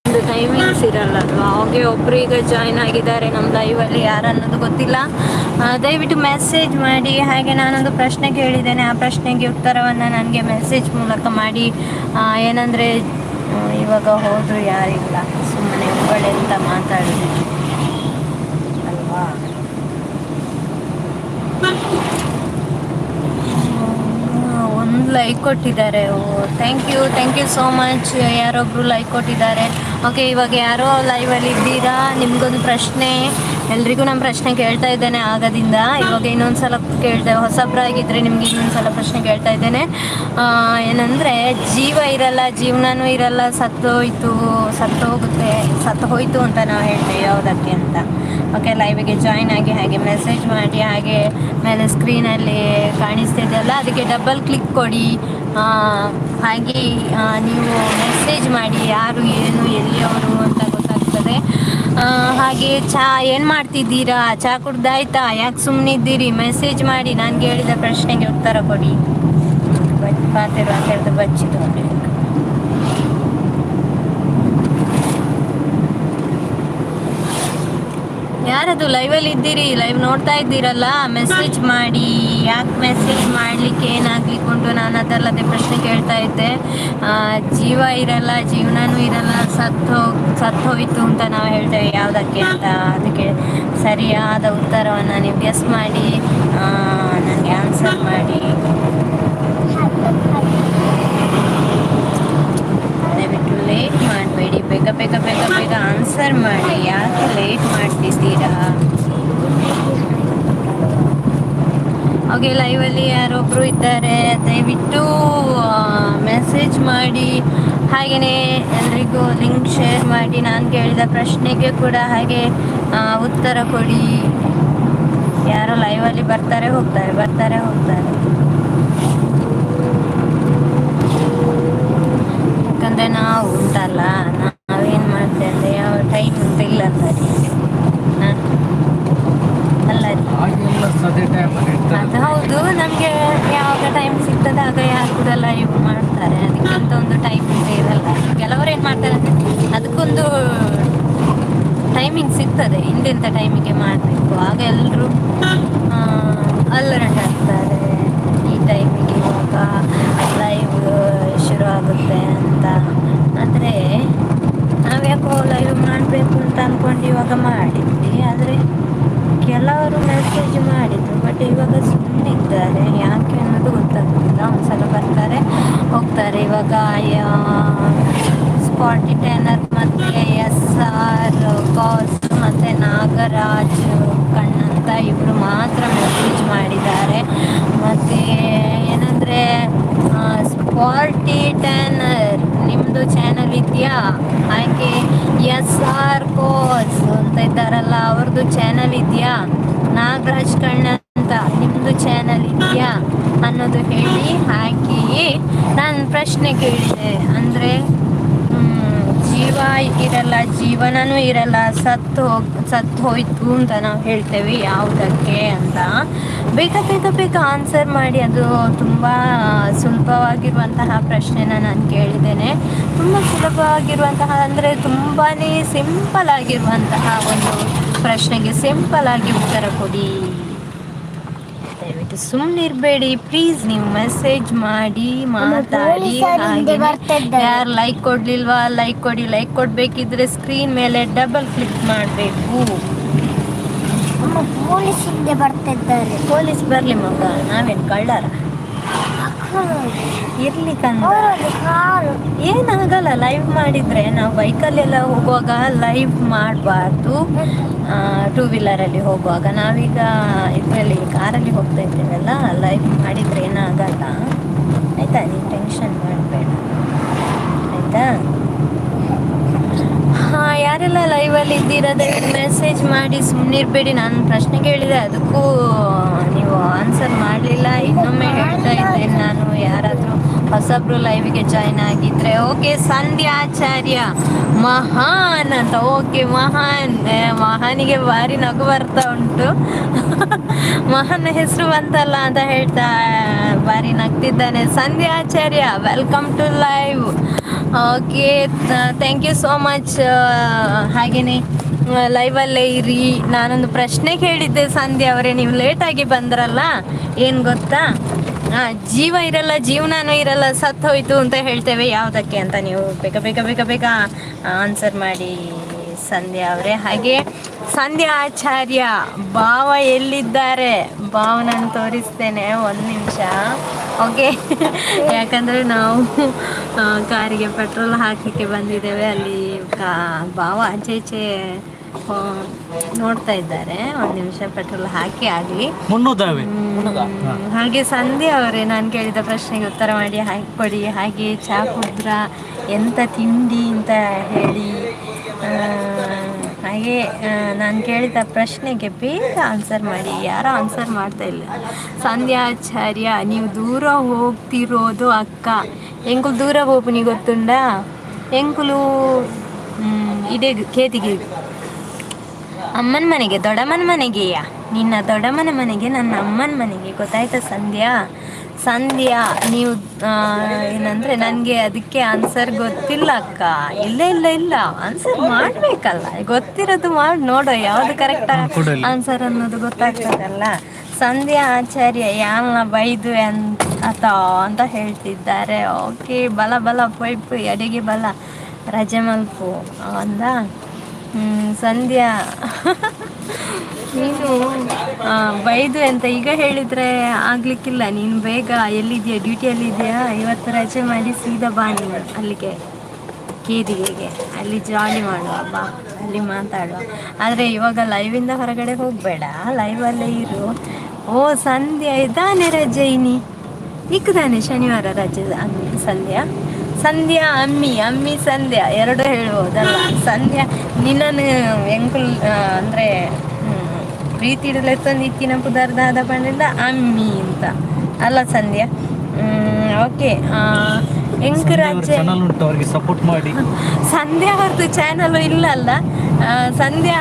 ಒಂದು ಟೈಮಿಂಗ್ಸ್ ಇರಲ್ಲಲ್ವಾ. ಹಾಗೆ ಒಬ್ರು ಈಗ ಜಾಯ್ನ್ ಆಗಿದ್ದಾರೆ ನಮ್ಮ ಲೈವಲ್ಲಿ, ಯಾರನ್ನೋದು ಗೊತ್ತಿಲ್ಲ. ದಯವಿಟ್ಟು ಮೆಸೇಜ್ ಮಾಡಿ. ಹಾಗೆ ನಾನೊಂದು ಪ್ರಶ್ನೆ ಕೇಳಿದ್ದೇನೆ, ಆ ಪ್ರಶ್ನೆಗೆ ಉತ್ತರವನ್ನು ನನಗೆ ಮೆಸೇಜ್ ಮೂಲಕ ಮಾಡಿ. ಏನಂದರೆ ಇವಾಗ ಹೋದ್ರು ಯಾರಿಲ್ಲ, ಸುಮ್ಮನೆ ಒಬ್ಬಳೆ ಅಂತ ಮಾತಾಡಿದೆ ಅಲ್ವಾ. ಒಂದು ಲೈಕ್ ಕೊಟ್ಟಿದ್ದಾರೆ. ಓ ಥ್ಯಾಂಕ್ ಯು ಸೋ ಮಚ್. ಯಾರೊಬ್ಬರು ಲೈಕ್ ಕೊಟ್ಟಿದ್ದಾರೆ. ಓಕೆ, ಇವಾಗ ಯಾರೋ ಲೈವಲ್ಲಿ ಇದ್ದೀರಾ, ನಿಮ್ಗೊಂದು ಪ್ರಶ್ನೆ. ಎಲ್ರಿಗೂ ನಮ್ಮ ಪ್ರಶ್ನೆ ಕೇಳ್ತಾ ಇದ್ದೇನೆ ಆಗದಿಂದ. ಇವಾಗ ಇನ್ನೊಂದು ಸಲ ಕೇಳ್ತೇವೆ, ಹೊಸಬ್ರಾಗಿದ್ದರೆ ನಿಮ್ಗೆ ಇನ್ನೊಂದು ಸಲ ಪ್ರಶ್ನೆ ಕೇಳ್ತಾ ಇದ್ದೇನೆ. ಏನಂದರೆ ಜೀವ ಇರಲ್ಲ, ಜೀವನನೂ ಇರಲ್ಲ, ಸತ್ತು ಹೋಯಿತು ಅಂತ ನಾವು ಹೇಳ್ತೇವೆ, ಯಾವುದಕ್ಕೆ ಅಂತ. ಓಕೆ, ಲೈವಿಗೆ ಜಾಯ್ನ್ ಆಗಿ ಹಾಗೆ ಮೆಸೇಜ್ ಮಾಡಿ. ಹಾಗೆ ಮೇಲೆ ಸ್ಕ್ರೀನಲ್ಲಿ ಕಾಣಿಸ್ತಿದೆಯಲ್ಲ, ಅದಕ್ಕೆ ಡಬಲ್ ಕ್ಲಿಕ್ ಕೊಡಿ. ಹಾಗೆ ನೀವು ಮೆಸೇಜ್ ಮಾಡಿ, ಯಾರು ಏನು ಎಲ್ಲಿಯವರು ಅಂತ ಗೊತ್ತಾಗ್ತದೆ. ಹಾಗೆ ಏನು ಮಾಡ್ತಿದ್ದೀರಾ? ಚಹಾ ಕುಡ್ದಾಯ್ತಾ? ಯಾಕೆ ಸುಮ್ಮನಿದ್ದೀರಿ? ಮೆಸೇಜ್ ಮಾಡಿ, ನಾನು ಕೇಳಿದ ಪ್ರಶ್ನೆಗೆ ಉತ್ತರ ಕೊಡಿ. ಪಾತಿರು ಅಂತ ಹೇಳಿದ್ರೆ ಬಚ್ಚಿದ್ದು ಯಾರದು ಲೈವಲ್ಲಿ ಇದ್ದೀರಿ, ಲೈವ್ ನೋಡ್ತಾ ಇದ್ದೀರಲ್ಲ, ಮೆಸೇಜ್ ಮಾಡಿ. ಯಾಕೆ ಮೆಸೇಜ್ ಮಾಡಲಿಕ್ಕೆ ಏನಾಗ್ಲಿಕ್ಕುಂಟು? ನಾನು ಅದಲ್ಲದೆ ಪ್ರಶ್ನೆ ಕೇಳ್ತಾ ಇದ್ದೆ. ಜೀವ ಇರಲ್ಲ, ಜೀವನನೂ ಇರಲ್ಲ, ಸತ್ತೋಯ್ತು ಅಂತ ನಾವು ಹೇಳ್ತೇವೆ, ಯಾವುದಕ್ಕೆ ಅಂತ. ಅದಕ್ಕೆ ಸರಿಯಾದ ಉತ್ತರವನ್ನು ನೀವು ಗೆಸ್ ಮಾಡಿ ನನಗೆ ಆನ್ಸರ್ ಮಾಡಿ. ದಯವಿಟ್ಟು ಲೇಟ್ ಮಾಡಬೇಡಿ, ಬೇಗ ಆನ್ಸರ್ ಮಾಡಿ. ಯಾಕೆ ಲೇಟ್ ಮಾಡ್ತಿದ್ದೀರಾ? ಹಾಗೆ ಲೈವಲ್ಲಿ ಯಾರೊಬ್ಬರು ಇದ್ದಾರೆ, ದಯವಿಟ್ಟು ಮೆಸೇಜ್ ಮಾಡಿ. ಹಾಗೆಯೇ ಎಲ್ರಿಗೂ ಲಿಂಕ್ ಶೇರ್ ಮಾಡಿ. ನಾನು ಕೇಳಿದ ಪ್ರಶ್ನೆಗೆ ಕೂಡ ಹಾಗೆ ಉತ್ತರ ಕೊಡಿ. ಯಾರೋ ಲೈವಲ್ಲಿ ಬರ್ತಾರೆ ಹೋಗ್ತಾರೆ. ಯಾಕಂದರೆ ನಾವು ಉಂಟಲ್ಲ, ನಾವೇನು ಮಾಡ್ತೇವೆ, ಯಾವ ಟೈಮ್ ಅಂತ ಇಲ್ಲ ಅಂತ ರೀ. ಅಲ್ಲ ರೀ, ಅದು ಹೌದು. ನಮಗೆ ಯಾವಾಗ ಟೈಮ್ ಸಿಗ್ತದೆ ಆಗ ಯಾರು ಕೂಡ ಲೈವ್ ಮಾಡ್ತಾರೆ. ಅದಕ್ಕಂತ ಒಂದು ಟೈಮ್ ಅಂತ ಇರಲ್ಲ. ಕೆಲವರು ಏನು ಮಾಡ್ತಾರೆ ಅಂದರೆ ಅದಕ್ಕೊಂದು ಟೈಮಿಂಗ್ ಸಿಗ್ತದೆ, ಇಂತಿಂಥ ಟೈಮಿಗೆ ಮಾಡಬೇಕು, ಆಗ ಎಲ್ಲರೂ ಅಲರ್ಟ್ ಆಗ್ತಾರೆ. ಈ ಟೈಮಿಗೆ ಇವಾಗ ಲೈವ್ ಶುರು ಆಗುತ್ತೆ ಅಂತ. ಆದರೆ ನಾವ್ಯಾಕೋ ಲೈವ್ ಮಾಡಬೇಕು ಅಂತ ಅಂದ್ಕೊಂಡು ಇವಾಗ ಮಾಡಿದ್ವಿ. ಆದರೆ ಕೆಲವರು ಮೆಸೇಜ್ ಮಾಡಿದ್ರು, ಬಟ್ ಇವಾಗ ಸುಮ್ಮನೆ ಇದ್ದಾರೆ. ಯಾಕೆ ಅನ್ನೋದು ಗೊತ್ತಾಗ್ತಿಲ್ಲ. ಒಂದ್ಸಲ ಬರ್ತಾರೆ ಹೋಗ್ತಾರೆ. ಇವಾಗ ಸ್ಪಾಟಿ ಟೆನರ್ ಮತ್ತು SR ಕಾಸ್ ಮತ್ತು ನಾಗರಾಜ್ ಕಣ್ಣಂತ ಇಬ್ಬರು ಮಾತ್ರ ಮೆಸೇಜ್ ಮಾಡಿದ್ದಾರೆ. ಮತ್ತು ಏನಂದರೆ ಸ್ಪಾಟಿ ಟೆನರ್ ನಿಮ್ಮದು ಚಾನಲ್ ಇದೆಯಾ? ಹಾಗೆ SR ಕಾಸ್ ಅಂತ ಇದ್ದಾರಲ್ಲ, ಅವ್ರದ್ದು ಚಾನಲ್ ಇದೆಯಾ? ನಾಗರಾಜ್ ಕಣ್ಣಂತ ನಿಮ್ಮದು ಚಾನಲ್ ಇದೆಯಾ ಅನ್ನೋದು ಹೇಳಿ. ಹಾಕಿ ನಾನು ಪ್ರಶ್ನೆ ಕೇಳಿದೆ, ಅಂದರೆ ಜೀವ ಇರಲ್ಲ, ಜೀವನನೂ ಇರಲ್ಲ, ಸತ್ತು ಹೋಯ್ತು ಅಂತ ನಾವು ಹೇಳ್ತೇವೆ, ಯಾವುದಕ್ಕೆ ಅಂತ. ಬೇಗ ಆನ್ಸರ್ ಮಾಡಿ. ಅದು ತುಂಬ ಸುಲಭವಾಗಿರುವಂತಹ ಪ್ರಶ್ನೆನ ನಾನು ಕೇಳಿದ್ದೇನೆ. ತುಂಬ ಸುಲಭವಾಗಿರುವಂತಹ ಅಂದರೆ ತುಂಬಾ ಸಿಂಪಲ್ ಆಗಿರುವಂತಹ ಒಂದು ಪ್ರಶ್ನೆಗೆ ಸಿಂಪಲ್ ಆಗಿ ಉತ್ತರ ಕೊಡಿ. ದಯವಿಟ್ಟು ಸುಮ್ಮನೆ ಇರಬೇಡಿ ಪ್ಲೀಸ್. ನೀವು ಮೆಸೇಜ್ ಮಾಡಿ, ಮಾತಾಡಿ. ಹಾಗೆ ಯಾರು ಲೈಕ್ ಕೊಡ್ಲಿಲ್ವಾ ಲೈಕ್ ಕೊಡಿ. ಲೈಕ್ ಕೊಡಬೇಕಿದ್ರೆ ಸ್ಕ್ರೀನ್ ಮೇಲೆ ಡಬಲ್ ಕ್ಲಿಕ್ ಮಾಡಬೇಕು. ಪೊಲೀಸ್ ಹಿಂದೆ ಬರ್ತಿದ್ದಾರೆ. ಪೊಲೀಸ್ ಬರಲಿ ಮಗ, ನಾವೇನು ಕಳ್ಳರ? ಇರ್ಲಿ ಕಂದ, ಏನಾಗಲ್ಲ. ಲೈವ್ ಮಾಡಿದರೆ ನಾವು ಬೈಕಲ್ಲೆಲ್ಲ ಹೋಗುವಾಗ ಲೈವ್ ಮಾಡಬಾರ್ದು. ಟೂ ವೀಲರಲ್ಲಿ ಹೋಗುವಾಗ, ನಾವೀಗ ಇದರಲ್ಲಿ ಕಾರಲ್ಲಿ ಹೋಗ್ತಾ ಇದ್ದೇವಲ್ಲ, ಲೈವ್ ಮಾಡಿದರೆ ಏನಾಗಲ್ಲ ಆಯಿತಾ? ನೀವು ಟೆನ್ಷನ್ ಮಾಡಬೇಡ ಆಯಿತಾ? ಯಾರೆಲ್ಲ ಲೈವಲ್ಲಿ ಇದ್ದೀರದೆ ಮೆಸೇಜ್ ಮಾಡಿ ಸುಮ್ಮನಿರ್ಬೇಡಿ. ನಾನು ಪ್ರಶ್ನೆ ಕೇಳಿದೆ ಅದಕ್ಕೂ ನೀವು ಆನ್ಸರ್ ಮಾಡಲಿಲ್ಲ. ಇನ್ನೊಮ್ಮೆ ಹೇಳ್ತಾ ಇದ್ದೇನೆ, ನಾನು ಯಾರಾದರೂ ಹೊಸಬ್ರು ಲೈವ್ಗೆ ಜಾಯ್ನ್ ಆಗಿದ್ರೆ ಓಕೆ. ಸಂಧ್ಯಾಚಾರ್ಯ ಮಹಾನ್ ಅಂತ, ಓಕೆ ಮಹಾನ್. ಮಹಾನಿಗೆ ಭಾರಿ ನಗು ಬರ್ತಾ ಉಂಟು. ಮಹಾನ್ ಹೆಸರು ಬಂತಲ್ಲ ಅಂತ ಹೇಳ್ತಾ ಭಾರಿ ನಗ್ತಿದ್ದಾನೆ. Sandhyacharya welcome to live. Okay, thank you so much. ಹಾಗೆಯೇ ಲೈವಲ್ಲೇ ಇರಿ. ನಾನೊಂದು ಪ್ರಶ್ನೆ ಕೇಳಿದ್ದೆ ಸಂಧ್ಯಾ ಅವರೇ, ನೀವು ಲೇಟಾಗಿ ಬಂದ್ರಲ್ಲ, ಏನು ಗೊತ್ತಾ? ಜೀವ ಇರಲ್ಲ, ಜೀವನನೂ ಇರಲ್ಲ, ಸತ್ತೋಯ್ತು ಅಂತ ಹೇಳ್ತೇವೆ, ಯಾವುದಕ್ಕೆ ಅಂತ ನೀವು ಬೇಗ ಬೇಗ ಬೇಗ ಬೇಗ ಆನ್ಸರ್ ಮಾಡಿ ಸಂಧ್ಯಾ ಅವರೇ. ಹಾಗೆ ಸಂಧ್ಯಾ ಆಚಾರ್ಯ ಭಾವ ಎಲ್ಲಿದ್ದಾರೆ? ಭಾವನನ್ನು ತೋರಿಸ್ತೇನೆ, ಒಂದು ನಿಮಿಷ. ಓಕೆ, ಯಾಕಂದರೆ ನಾವು ಕಾರಿಗೆ ಪೆಟ್ರೋಲ್ ಹಾಕಲಿಕ್ಕೆ ಬಂದಿದ್ದೇವೆ. ಅಲ್ಲಿ ಭಾವ ಆಚೆ ಈಚೆ ನೋಡ್ತಾ ಇದ್ದಾರೆ. ಒಂದು ನಿಮಿಷ ಪೆಟ್ರೋಲ್ ಹಾಕಿ ಆಗಲಿ. ಹಾಗೆ ಸಂಧ್ಯಾ ಅವರೇ, ನಾನು ಕೇಳಿದ ಪ್ರಶ್ನೆಗೆ ಉತ್ತರ ಮಾಡಿ ಹಾಕಿಕೊಡಿ. ಹಾಗೆ ಚಹಾ ಕುಡಿದ್ರ, ಎಂಥ ತಿಂಡಿ ಅಂತ ಹೇಳಿ. ಹಾಗೆ ನಾನು ಕೇಳಿದ ಪ್ರಶ್ನೆಗೆ ಬೇಗ ಆನ್ಸರ್ ಮಾಡಿ. ಯಾರೂ ಆನ್ಸರ್ ಮಾಡ್ತಾ ಇಲ್ಲ. ಸಂಧ್ಯಾಚಾರ್ಯ, ನೀವು ದೂರ ಹೋಗ್ತಿರೋದು ಅಕ್ಕ. ಎಂಕುಲು ದೂರ ಹೋಗ್ನಿ ಗೊತ್ತುಂಡಾ? ಎಂಕುಲು ಇದೇ ಕೇತಿಗೆ ಅಮ್ಮನ ಮನೆಗೆ, ದೊಡ್ಡಮ್ಮನ ಮನೆಗೆಯಾ? ನಿನ್ನ ದೊಡ್ಡಮ್ಮನ ಮನೆಗೆ, ನನ್ನ ಅಮ್ಮನ ಮನೆಗೆ, ಗೊತ್ತಾಯ್ತಾ ಸಂಧ್ಯಾ? ಸಂಧ್ಯಾ, ನೀವು ಏನಂದರೆ ನನಗೆ ಅದಕ್ಕೆ ಆನ್ಸರ್ ಗೊತ್ತಿಲ್ಲ ಅಕ್ಕ. ಇಲ್ಲ ಇಲ್ಲ ಇಲ್ಲ, ಆನ್ಸರ್ ಮಾಡಬೇಕಲ್ಲ, ಗೊತ್ತಿರೋದು ಮಾಡಿ ನೋಡೋ ಯಾವುದು ಕರೆಕ್ಟ್ ಆನ್ಸರ್ ಅನ್ನೋದು ಗೊತ್ತಾಗ್ತದಲ್ಲ. ಸಂಧ್ಯಾ ಆಚಾರ್ಯ ಯಾರನ್ನ ಬೈದು ಅಂತ ಹೇಳ್ತಿದ್ದಾರೆ. ಓಕೆ, ಬಲ ಬಲ ಪೈಪು ಎಡೆಗೆ ಬಲ ರಜೆ ಮಲ್ಪು ಅಂದ ಸಂಧ್ಯಾ. ನೀನು ಬೈದು ಅಂತ ಈಗ ಹೇಳಿದರೆ ಆಗಲಿಕ್ಕಿಲ್ಲ. ನೀನು ಬೇಗ ಎಲ್ಲಿದೆಯಾ? ಡ್ಯೂಟಿಯಲ್ಲಿದೆಯಾ? ಇವತ್ತು ರಜೆ ಮಾಡಿ ಸೀದಾ ಬಾ ನೀನು ಅಲ್ಲಿಗೆ, ಕೇದಿಗೆಗೆ. ಅಲ್ಲಿ ಜಾಲಿ ಮಾಡುವ ಬಾ, ಅಲ್ಲಿ ಮಾತಾಡುವ. ಆದರೆ ಇವಾಗ ಲೈವಿಂದ ಹೊರಗಡೆ ಹೋಗಬೇಡ, ಲೈವಲ್ಲೇ ಇರು. ಓ ಸಂಧ್ಯಾ, ಇದ್ದಾನೆ ರಜೆ ಇನಿ ಇಕ್ದಾನೆ ಶನಿವಾರ ರಜೆ. ಸಂಧ್ಯಾ ಸಂಧ್ಯಾ ಅಮ್ಮಿ ಸಂಧ್ಯಾ ಎರಡು ಹೇಳ್ಬೋದಲ್ಲ. ಸಂಧ್ಯಾ ನಿನ್ನನ್ನು ಎಂಕುಲ್ ಅಂದರೆ ಪ್ರೀತಿ ಇಡಲೆತ್ತೊಂದು ಇಕ್ಕಿನ ಪುದಾರ್ದಾದ ಪಂಡಿಲ್ಲ ಅಮ್ಮಿ ಅಂತ ಅಲ್ಲ ಸಂಧ್ಯಾ? ಓಕೆ, ಎಂಕರಾಜೆ ಅವ್ರಿಗೆ ಸಪೋರ್ಟ್ ಮಾಡಿ. ಸಂಧ್ಯಾ ಅವ್ರದ್ದು ಚಾನಲ್ ಇಲ್ಲ ಅಲ್ಲ? ಸಂಧ್ಯಾ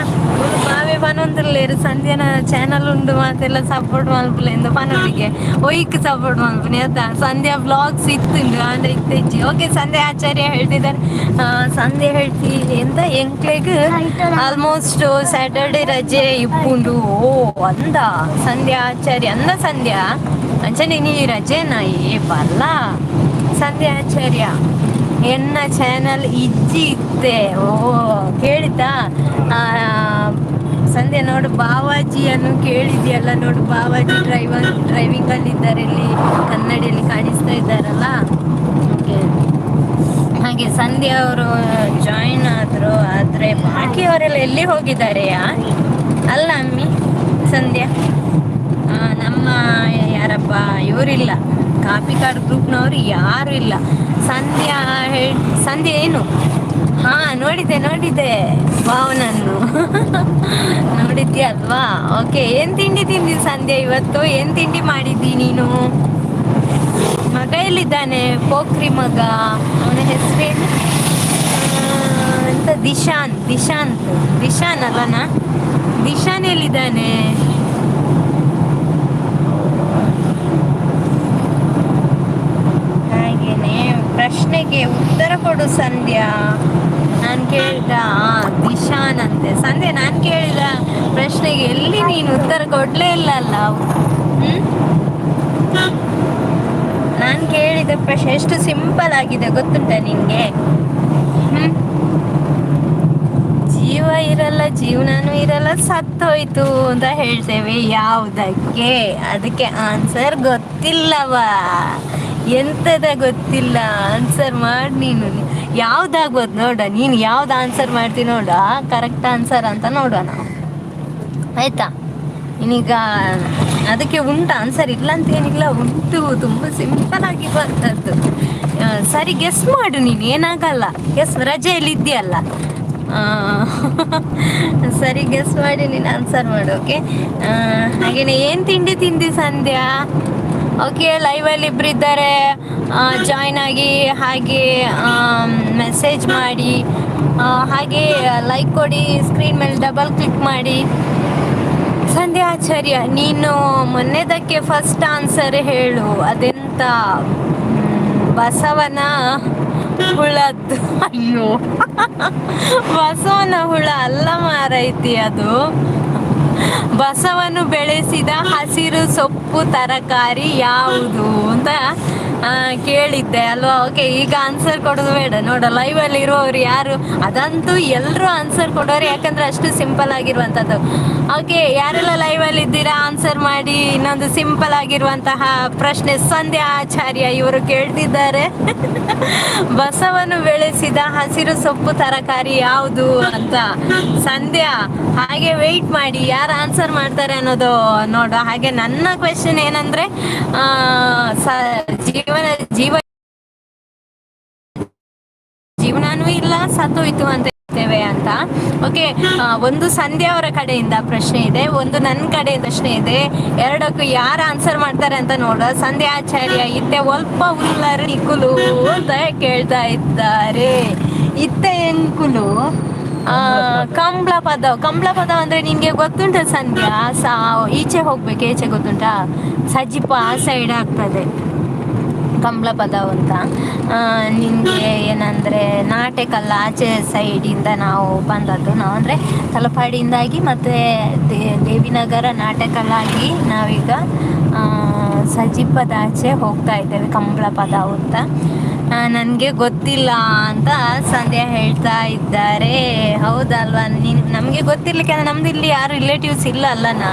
ನಾವೇ ಪನೊಂದಿರ್ಲೇರು ಸಂಧ್ಯಾನ ಚಾನಲ್ ಉಂಡು ಮಾತೆಲ್ಲ ಸಪೋರ್ಟ್ ಮಲ್ಪಲೆಂದು ಪನೊಂದಿಗೆ ಒಯ್ಕ್ ಸಪೋರ್ಟ್ ಮಲ್ಪನಿ ಆಯ್ತಾ? ಸಂಧ್ಯಾ ವ್ಲಾಗ್ಸ್ ಇತ್ತುಂಡು ಅಂದರೆ ಇತ್ತೆಜ್ಜಿ. ಓಕೆ, ಸಂಧ್ಯಾ ಆಚಾರ್ಯ ಹೇಳ್ತಿದ್ದಾರೆ. ಸಂಧ್ಯಾ ಹೇಳ್ತಿ ಎಂತ ಎಂಕ್ಲೆಗ್ ಆಲ್ಮೋಸ್ಟ್ ಸ್ಯಾಟರ್ಡೆ ರಜೆ ಇಪ್ಪುಂಡು. ಓ ಅಂದ ಸಂಧ್ಯಾ ಆಚಾರ್ಯ ಅಂದ. ಸಂಧ್ಯಾ ಅಂಚನೆ ನೀ ರಜೆನಾ? ಏ ಬಲ್ಲ ಸಂಧ್ಯಾ ಆಚಾರ್ಯ ಎನ್ನ ಚಾನಲ್ ಇಜ್ಜಿ ಇತ್ತೆ. ಓ ಕೇಳಿತಾ ಸಂಧ್ಯಾ? ನೋಡು ಬಾವಾಜಿಯನ್ನು ಕೇಳಿದ್ಯಲ್ಲ, ನೋಡು ಬಾವಾಜಿ ಡ್ರೈವಿಂಗಲ್ಲಿದ್ದಾರೆ, ಇಲ್ಲಿ ಕನ್ನಡಿಯಲ್ಲಿ ಕಾಣಿಸ್ತಾ ಇದ್ದಾರಲ್ಲ. ಓಕೆ, ಹಾಗೆ ಸಂಧ್ಯಾ ಅವರು ಜಾಯಿನ್ ಆದರು. ಆದರೆ ಬಾಕಿಯವರೆಲ್ಲ ಎಲ್ಲಿ ಹೋಗಿದ್ದಾರೆಯಾ? ಅಲ್ಲ ಅಮ್ಮಿ ಸಂಧ್ಯಾ, ನಮ್ಮ ಯಾರಪ್ಪ ಇವರಿಲ್ಲ, ಕಾಪಿ ಕಾರ್ಡ್ ಗ್ರೂಪ್ನವರು ಯಾರು ಇಲ್ಲ. ಸಂಧ್ಯಾ ಸಂಧ್ಯಾ ಏನು? ಹಾಂ, ನೋಡಿದ್ದೆ ಭಾವನನ್ನು ನೋಡಿದ್ದೆ ಅಲ್ವಾ? ಓಕೆ, ಏನು ತಿಂಡಿ ತಿಂದಿ ಸಂಧ್ಯಾ ಇವತ್ತು? ಏನು ತಿಂಡಿ ಮಾಡಿದ್ದಿ ನೀನು? ಮಗ ಎಲ್ಲಿದ್ದಾನೆ? ಪೋಖ್ರಿ ಮಗ, ಅವನ ಹೆಸರೇನು ಅಂತ? ದಿಶಾನ್ ಅಲ್ಲನಾ? ದಿಶಾನ್ ಎಲ್ಲಿದ್ದಾನೆ? ಹಾಗೇನೆ ಪ್ರಶ್ನೆಗೆ ಉತ್ತರ ಕೊಡು ಸಂಧ್ಯಾ. ನಾನು ಕೇಳಿದ ದಿಶಾನ್ ಅಂತೆ. ಸಂಧ್ಯಾ, ನಾನು ಕೇಳಿದ ಪ್ರಶ್ನೆಗೆ ಎಲ್ಲಿ ನೀನು ಉತ್ತರ ಕೊಡಲೇ ಇಲ್ಲ ಅಲ್ಲ? ನಾನು ಕೇಳಿದ ಪ್ರಶ್ನೆ ಎಷ್ಟು ಸಿಂಪಲ್ ಆಗಿದೆ ಗೊತ್ತುಂಟ ನಿನಗೆ? ಜೀವ ಇರಲ್ಲ, ಜೀವನನೂ ಇರಲ್ಲ, ಸತ್ತೋಯ್ತು ಅಂತ ಹೇಳ್ತೇವೆ, ಯಾವುದಕ್ಕೆ? ಅದಕ್ಕೆ ಆನ್ಸರ್ ಗೊತ್ತಿಲ್ಲವಾ? ಎಂಥದ ಗೊತ್ತಿಲ್ಲ? ಆನ್ಸರ್ ಮಾಡಿ ನೀನು. ಯಾವ್ದಾಗ್ಬೋದು ನೋಡ, ನೀನು ಯಾವ್ದು ಆನ್ಸರ್ ಮಾಡ್ತೀನಿ ನೋಡ, ಕರೆಕ್ಟ್ ಆನ್ಸರ್ ಅಂತ ನೋಡೋಣ ಆಯ್ತಾ? ನೀನೀಗ ಅದಕ್ಕೆ ಉಂಟು ಆನ್ಸರ್, ಇಲ್ಲ ಅಂತ ಏನಿಲ್ಲ, ಉಂಟು. ತುಂಬ ಸಿಂಪಲ್ ಆಗಿ ಬರ್ತದ್ದು. ಸರಿ, ಗೆಸ್ ಮಾಡು ನೀನು, ಏನಾಗಲ್ಲ. ಗೆಸ್, ರಜೆಯಲ್ಲಿ ಇದೆಯಲ್ಲ. ಸರಿ ಗೆಸ್ ಮಾಡಿ ನೀನು ಆನ್ಸರ್ ಮಾಡು. ಓಕೆ, ಹಾಗೇನೆ ಏನು ತಿಂಡಿ ತಿಂದಿ ಸಂಧ್ಯಾ? ಓಕೆ, ಲೈವಲ್ಲಿ ಇಬ್ಬರಿದ್ದಾರೆ, ಜಾಯ್ನ್ ಆಗಿ, ಹಾಗೆ ಮೆಸೇಜ್ ಮಾಡಿ, ಹಾಗೆ ಲೈಕ್ ಕೊಡಿ, ಸ್ಕ್ರೀನ್ ಮೇಲೆ ಡಬಲ್ ಕ್ಲಿಕ್ ಮಾಡಿ. ಸಂಧ್ಯಾ ಆಚಾರ್ಯ, ನೀನು ಮೊನ್ನೆದಕ್ಕೆ ಫಸ್ಟ್ ಆನ್ಸರ್ ಹೇಳು. ಅದೆಂತ ಬಸವನ ಹುಳದ್ದು? ಅಯ್ಯೋ, ಬಸವನ ಹುಳ ಅಲ್ಲ ಮಾರೈತಿ, ಅದು ಬಸವನು ಬೆಳೆಸಿದ ಹಸಿರು ಸೊಪ್ಪು ತರಕಾರಿ ಯಾವುದು ಅಂತ ಕೇಳಿದ್ದೆ ಅಲ್ವಾ? ಓಕೆ, ಈಗ ಆನ್ಸರ್ ಕೊಡೋದು ಬೇಡ ನೋಡ, ಲೈವಲ್ಲಿ ಇರುವವರು ಯಾರು, ಅದಂತೂ ಎಲ್ಲರೂ ಆನ್ಸರ್ ಕೊಡೋರು, ಯಾಕಂದ್ರೆ ಅಷ್ಟು ಸಿಂಪಲ್ ಆಗಿರುವಂಥದ್ದು. ಓಕೆ, ಯಾರೆಲ್ಲ ಲೈವಲ್ಲಿ ಇದ್ದೀರಾ ಆನ್ಸರ್ ಮಾಡಿ. ಇನ್ನೊಂದು ಸಿಂಪಲ್ ಆಗಿರುವಂತಹ ಪ್ರಶ್ನೆ ಸಂಧ್ಯಾ ಆಚಾರ್ಯ ಇವರು ಕೇಳ್ತಿದ್ದಾರೆ. ಬಸವನು ಬೆಳೆಸಿದ ಹಸಿರು ಸೊಪ್ಪು ತರಕಾರಿ ಯಾವುದು ಅಂತ. ಸಂಧ್ಯಾ, ಹಾಗೆ ವೆಯ್ಟ್ ಮಾಡಿ ಯಾರು ಆನ್ಸರ್ ಮಾಡ್ತಾರೆ ಅನ್ನೋದು ನೋಡು. ಹಾಗೆ ನನ್ನ ಕ್ವೆಶನ್ ಏನಂದ್ರೆ, ಜೀವನನೂ ಇಲ್ಲ, ಸತ್ತೋಯ್ತು ಅಂತ ಇರ್ತೇವೆ ಅಂತ. ಓಕೆ, ಒಂದು ಸಂಧ್ಯಾ ಅವರ ಕಡೆಯಿಂದ ಪ್ರಶ್ನೆ ಇದೆ, ಒಂದು ನನ್ನ ಕಡೆಯಿಂದ ಪ್ರಶ್ನೆ ಇದೆ. ಎರಡಕ್ಕೂ ಯಾರು ಆನ್ಸರ್ ಮಾಡ್ತಾರೆ ಅಂತ ನೋಡ. ಸಂಧ್ಯಾ ಆಚಾರ್ಯ, ಇತ್ತೆ ಒಲ್ಪ ಉಲ್ಲರು ನಿಕುಲು ಅಂತ ಕೇಳ್ತಾ ಇದ್ದಾರೆ. ಇತ್ತೆ ಎಂಕುಲು ಕಂಬಳ ಪದ ಅಂದ್ರೆ ನಿನ್ಗೆ ಗೊತ್ತುಂಟ ಸಂಧ್ಯಾ? ಈಚೆ ಹೋಗ್ಬೇಕು, ಈಚೆ ಗೊತ್ತುಂಟಾ? ಸಜ್ಜಿಪ ಆ ಸೈಡ್ ಆಗ್ತದೆ ಕಂಬಳ ಪದ ಅಂತ. ನಿಮಗೆ ಏನಂದರೆ ನಾಟೆಕಲ್ಲ ಆಚೆ ಸೈಡಿಂದ ನಾವು ಬಂದದ್ದು. ನಾವು ಅಂದರೆ ತಲಪಾಡಿಯಿಂದಾಗಿ ಮತ್ತು ದೇವಿನಗರ ನಾಟೆಕಲ್ಲಾಗಿ ನಾವೀಗ ಸಜ್ಜಿಪದ ಆಚೆ ಹೋಗ್ತಾ ಇದ್ದೇವೆ, ಕಂಬಳ ಪದ ಅಂತ. ನನಗೆ ಗೊತ್ತಿಲ್ಲ ಅಂತ ಸಂಧ್ಯಾ ಹೇಳ್ತಾ ಇದ್ದಾರೆ. ಹೌದಲ್ವಾ? ನಮಗೆ ಗೊತ್ತಿರ್ಲಿಕ್ಕೆ ನಮ್ದು ಇಲ್ಲಿ ಯಾರು ರಿಲೇಟಿವ್ಸ್ ಇಲ್ಲ ಅಲ್ಲನಾ?